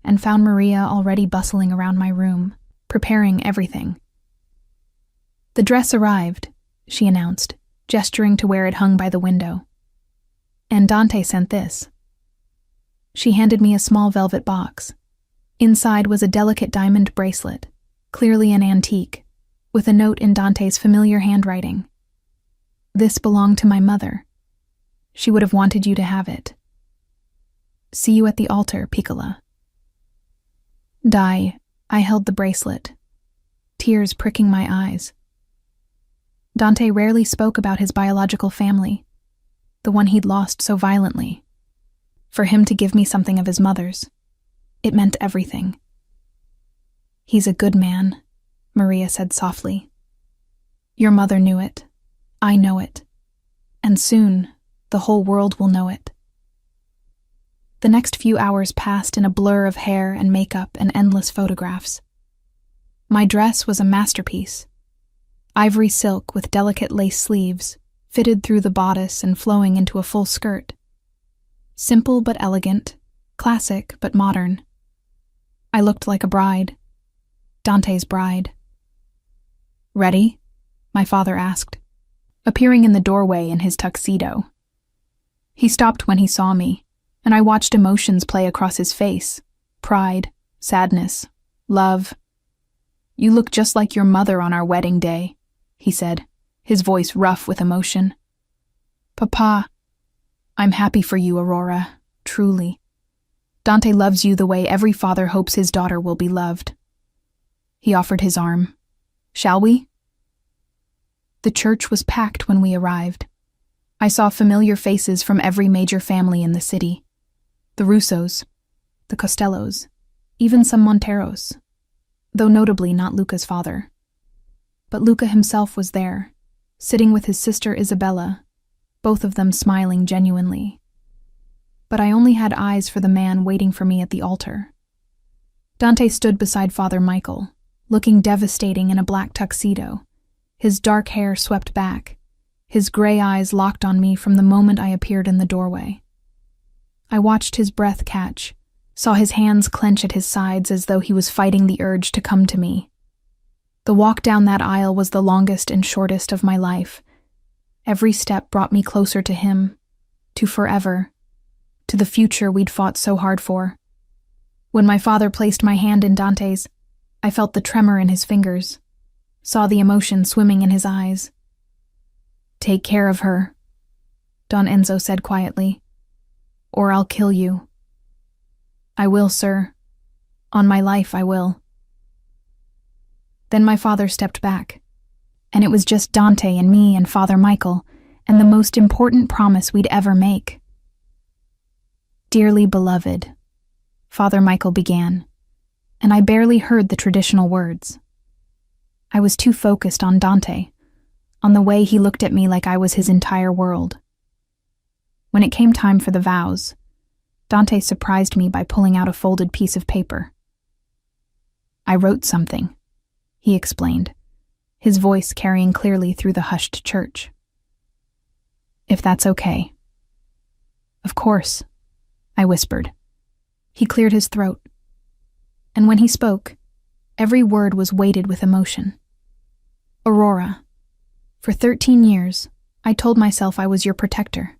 [SPEAKER 1] and found Maria already bustling around my room, preparing everything. "The dress arrived," she announced, gesturing to where it hung by the window. "And Dante sent this." She handed me a small velvet box. Inside was a delicate diamond bracelet, clearly an antique, with a note in Dante's familiar handwriting. "This belonged to my mother. She would have wanted you to have it. See you at the altar, Piccola." I held the bracelet, tears pricking my eyes. Dante rarely spoke about his biological family, the one he'd lost so violently. For him to give me something of his mother's, it meant everything. "He's a good man," Maria said softly. "Your mother knew it. I know it. And soon, the whole world will know it." The next few hours passed in a blur of hair and makeup and endless photographs. My dress was a masterpiece. Ivory silk with delicate lace sleeves, fitted through the bodice and flowing into a full skirt. Simple but elegant, classic but modern. I looked like a bride. Dante's bride. "Ready?" my father asked, appearing in the doorway in his tuxedo. He stopped when he saw me, and I watched emotions play across his face. Pride, sadness, love. "You look just like your mother on our wedding day," he said, his voice rough with emotion. "Papa, I'm happy for you, Aurora, truly. Dante loves you the way every father hopes his daughter will be loved." He offered his arm. "Shall we?" The church was packed when we arrived. I saw familiar faces from every major family in the city. The Russos, the Costellos, even some Monteros, though notably not Luca's father. But Luca himself was there, sitting with his sister Isabella, both of them smiling genuinely. But I only had eyes for the man waiting for me at the altar. Dante stood beside Father Michael, looking devastating in a black tuxedo, His dark hair swept back, his gray eyes locked on me from the moment I appeared in the doorway. I watched his breath catch, saw his hands clench at his sides as though he was fighting the urge to come to me. The walk down that aisle was the longest and shortest of my life. Every step brought me closer to him, to forever, to the future we'd fought so hard for. When my father placed my hand in Dante's, I felt the tremor in his fingers, saw the emotion swimming in his eyes. "Take care of her," Don Enzo said quietly, "or I'll kill you." "I will, sir. On my life, I will." Then my father stepped back, and it was just Dante and me and Father Michael, and the most important promise we'd ever make. "Dearly beloved," Father Michael began, and I barely heard the traditional words. I was too focused on Dante, on the way he looked at me like I was his entire world. When it came time for the vows, Dante surprised me by pulling out a folded piece of paper. "I wrote something," he explained, his voice carrying clearly through the hushed church. "If that's okay." "Of course," I whispered. He cleared his throat, and when he spoke, every word was weighted with emotion. "Aurora, for 13 years, I told myself I was your protector,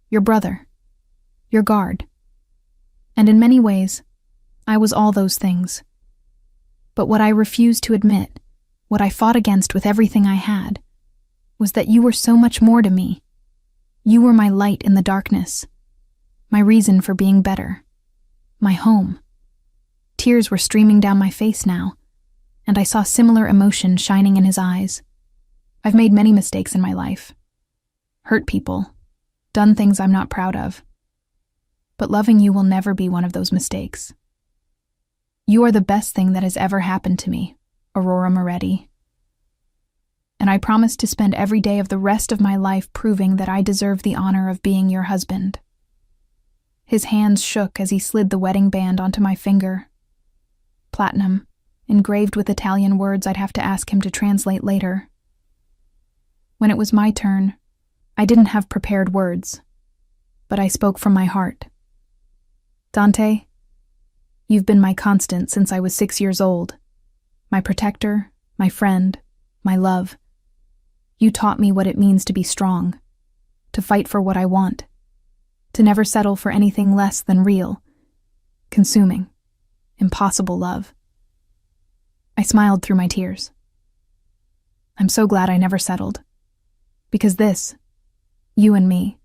[SPEAKER 1] your brother, your guard. And in many ways, I was all those things. But what I refused to admit, what I fought against with everything I had, was that you were so much more to me. You were my light in the darkness, my reason for being better, my home." Tears were streaming down my face now, and I saw similar emotion shining in his eyes. I've made many mistakes in my life, hurt people, done things I'm not proud of. But loving you will never be one of those mistakes. You are the best thing that has ever happened to me, Aurora Moretti. And I promise to spend every day of the rest of my life proving that I deserve the honor of being your husband. His hands shook as he slid the wedding band onto my finger. Platinum, engraved with Italian words I'd have to ask him to translate later. When it was my turn, I didn't have prepared words, but I spoke from my heart. "Dante, you've been my constant since I was 6 years old, my protector, my friend, my love. You taught me what it means to be strong, to fight for what I want, to never settle for anything less than real, consuming, impossible love." I smiled through my tears. I'm so glad I never settled. Because this, you and me,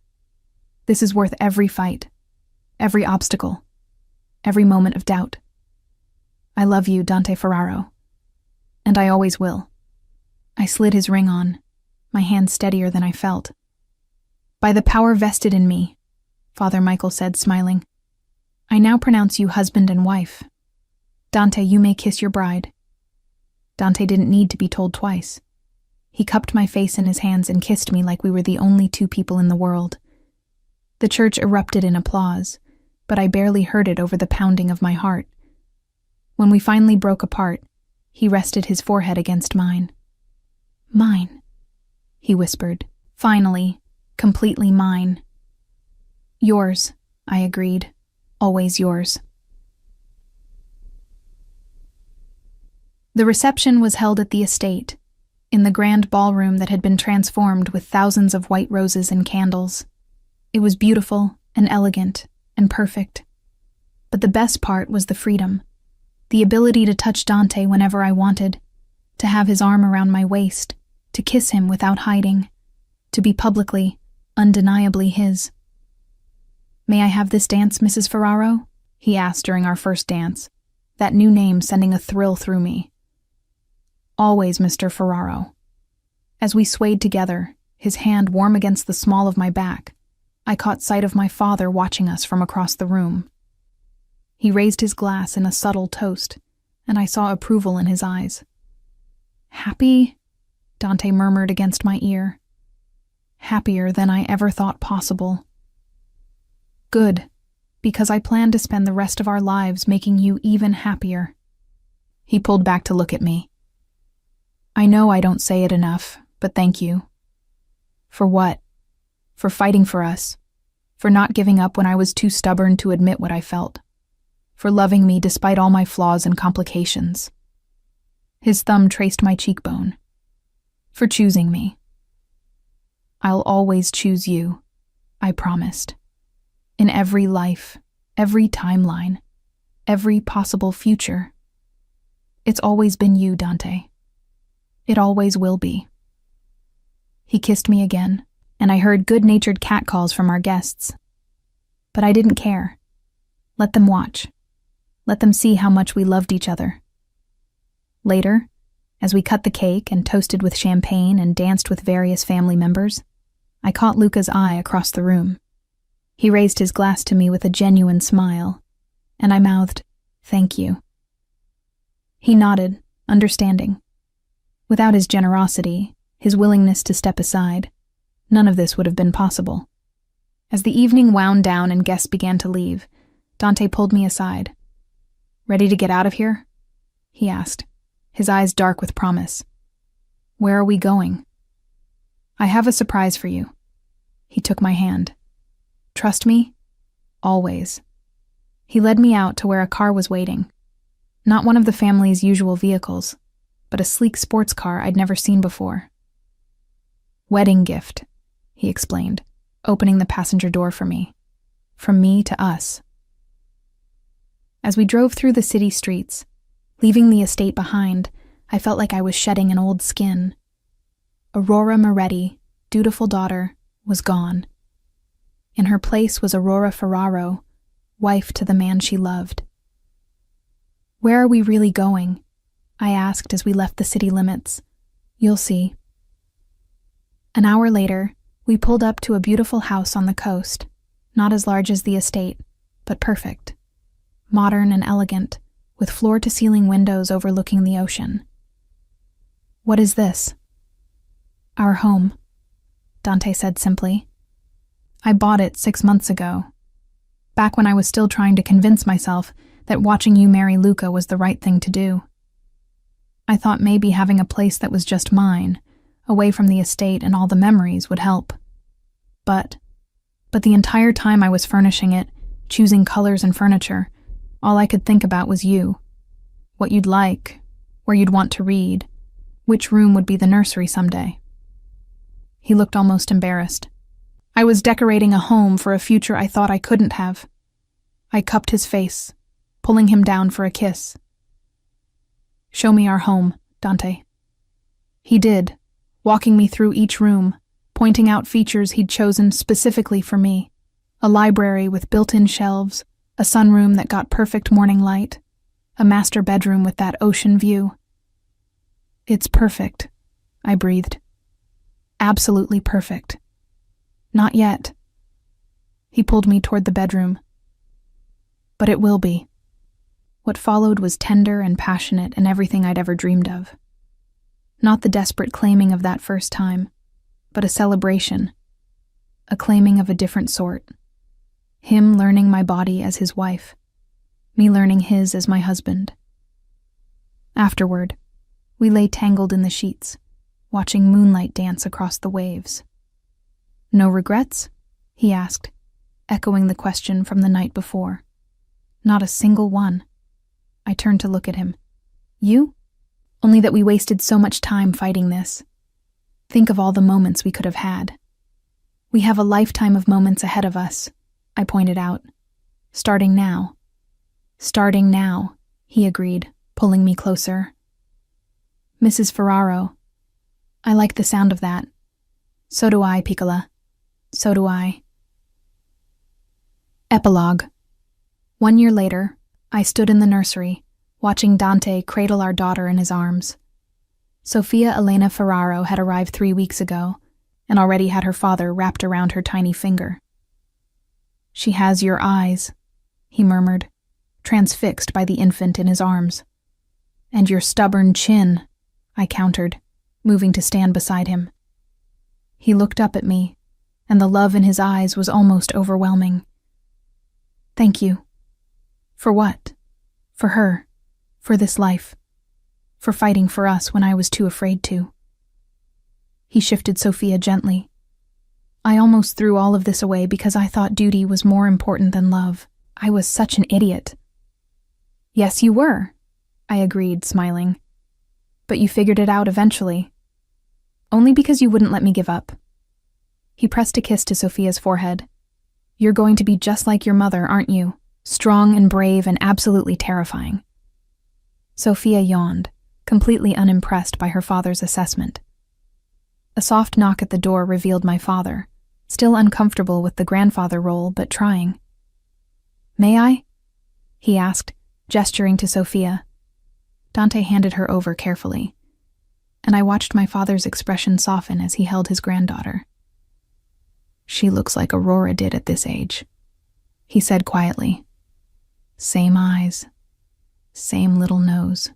[SPEAKER 1] this is worth every fight, every obstacle, every moment of doubt. I love you, Dante Ferraro, and I always will. I slid his ring on, my hand steadier than I felt. "By the power vested in me," Father Michael said, smiling, "I now pronounce you husband and wife. Dante, you may kiss your bride." Dante didn't need to be told twice. He cupped my face in his hands and kissed me like we were the only two people in the world. The church erupted in applause, but I barely heard it over the pounding of my heart. When we finally broke apart, he rested his forehead against mine. "Mine," he whispered. "Finally, completely mine." "Yours," I agreed. "Always yours." The reception was held at the estate, in the grand ballroom that had been transformed with thousands of white roses and candles. It was beautiful and elegant and perfect. But the best part was the freedom, the ability to touch Dante whenever I wanted, to have his arm around my waist, to kiss him without hiding, to be publicly, undeniably his. "May I have this dance, Mrs. Ferraro?" he asked during our first dance, that new name sending a thrill through me. "Always, Mr. Ferraro." As we swayed together, his hand warm against the small of my back, I caught sight of my father watching us from across the room. He raised his glass in a subtle toast, and I saw approval in his eyes. "Happy?" Dante murmured against my ear. "Happier than I ever thought possible." "Good, because I plan to spend the rest of our lives making you even happier." He pulled back to look at me. "I know I don't say it enough, But thank you. For what? For fighting for us. For not giving up when I was too stubborn to admit what I felt. For loving me despite all my flaws and complications. His thumb traced my cheekbone. For choosing me. I'll always choose you, I promised. In every life, every timeline, every possible future. It's always been you, Dante. It always will be. He kissed me again, and I heard good-natured catcalls from our guests. But I didn't care. Let them watch. Let them see how much we loved each other. Later, as we cut the cake and toasted with champagne and danced with various family members, I caught Luca's eye across the room. He raised his glass to me with a genuine smile, and I mouthed, "Thank you." He nodded, understanding. Without his generosity, his willingness to step aside, none of this would have been possible. As the evening wound down and guests began to leave, Dante pulled me aside. "Ready to get out of here?" he asked, his eyes dark with promise. "Where are we going?" "I have a surprise for you." He took my hand. "Trust me? Always." He led me out to where a car was waiting. Not one of the family's usual vehicles, but a sleek sports car I'd never seen before. "Wedding gift," he explained, opening the passenger door for me. "From me to us." As we drove through the city streets, leaving the estate behind, I felt like I was shedding an old skin. Aurora Moretti, dutiful daughter, was gone. In her place was Aurora Ferraro, wife to the man she loved. "Where are we really going?" I asked as we left the city limits. "You'll see." An hour later, we pulled up to a beautiful house on the coast, not as large as the estate, but perfect. Modern and elegant, with floor-to-ceiling windows overlooking the ocean. "What is this?" "Our home," Dante said simply. "I bought it 6 months ago, back when I was still trying to convince myself that watching you marry Luca was the right thing to do. I thought maybe having a place that was just mine, away from the estate and all the memories, would help. But the entire time I was furnishing it, choosing colors and furniture, all I could think about was you. What you'd like, where you'd want to read, which room would be the nursery someday." He looked almost embarrassed. I was decorating a home for a future I thought I couldn't have. I cupped his face, pulling him down for a kiss. "Show me our home, Dante." He did, walking me through each room, pointing out features he'd chosen specifically for me. A library with built-in shelves, a sunroom that got perfect morning light, a master bedroom with that ocean view. "It's perfect," I breathed. "Absolutely perfect." "Not yet." He pulled me toward the bedroom. "But it will be." What followed was tender and passionate and everything I'd ever dreamed of. Not the desperate claiming of that first time, but a celebration. A claiming of a different sort. Him learning my body as his wife. Me learning his as my husband. Afterward, we lay tangled in the sheets, watching moonlight dance across the waves. "No regrets?" he asked, echoing the question from the night before. "Not a single one." I turned to look at him. "You?" "Only that we wasted so much time fighting this. Think of all the moments we could have had." "We have a lifetime of moments ahead of us," I pointed out. "Starting now." "Starting now," he agreed, pulling me closer. "Mrs. Ferraro." "I like the sound of that." "So do I, Piccola. So do I." Epilogue. 1 year later, I stood in the nursery, watching Dante cradle our daughter in his arms. Sofia Elena Ferraro had arrived 3 weeks ago, and already had her father wrapped around her tiny finger. "She has your eyes," he murmured, transfixed by the infant in his arms. "And your stubborn chin," I countered, moving to stand beside him. He looked up at me, and the love in his eyes was almost overwhelming. "Thank you." "For what?" "For her. For this life. For fighting for us when I was too afraid to." He shifted Sophia gently. I almost threw all of this away because I thought duty was more important than love. I was such an idiot. Yes, you were, I agreed, smiling. But you figured it out eventually. Only because you wouldn't let me give up. He pressed a kiss to Sophia's forehead. You're going to be just like your mother, aren't you? Strong and brave and absolutely terrifying. Sophia yawned, completely unimpressed by her father's assessment. A soft knock at the door revealed my father, still uncomfortable with the grandfather role but trying. May I? He asked, gesturing to Sophia. Dante handed her over carefully, and I watched my father's expression soften as he held his granddaughter. She looks like Aurora did at this age, he said quietly. Same eyes, same little nose.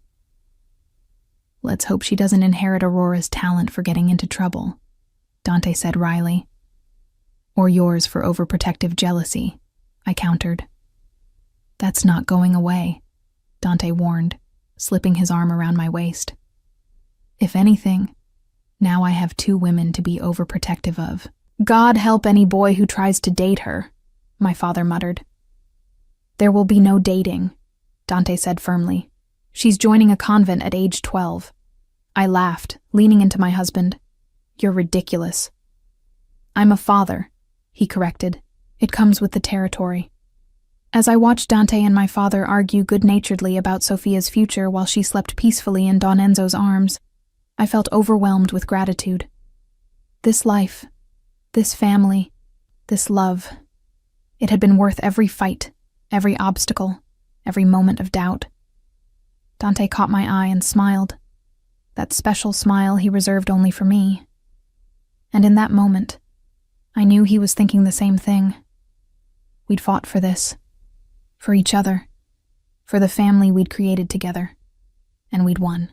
[SPEAKER 1] Let's hope she doesn't inherit Aurora's talent for getting into trouble, Dante said wryly. Or yours for overprotective jealousy, I countered. That's not going away, Dante warned, slipping his arm around my waist. If anything, now I have 2 women to be overprotective of. God help any boy who tries to date her, my father muttered. There will be no dating, Dante said firmly. She's joining a convent at age 12. I laughed, leaning into my husband. You're ridiculous. I'm a father, he corrected. It comes with the territory. As I watched Dante and my father argue good-naturedly about Sophia's future while she slept peacefully in Don Enzo's arms, I felt overwhelmed with gratitude. This life, this family, this love, it had been worth every fight, every obstacle, every moment of doubt. Dante caught my eye and smiled, that special smile he reserved only for me. And in that moment, I knew he was thinking the same thing. We'd fought for this, for each other, for the family we'd created together, and we'd won.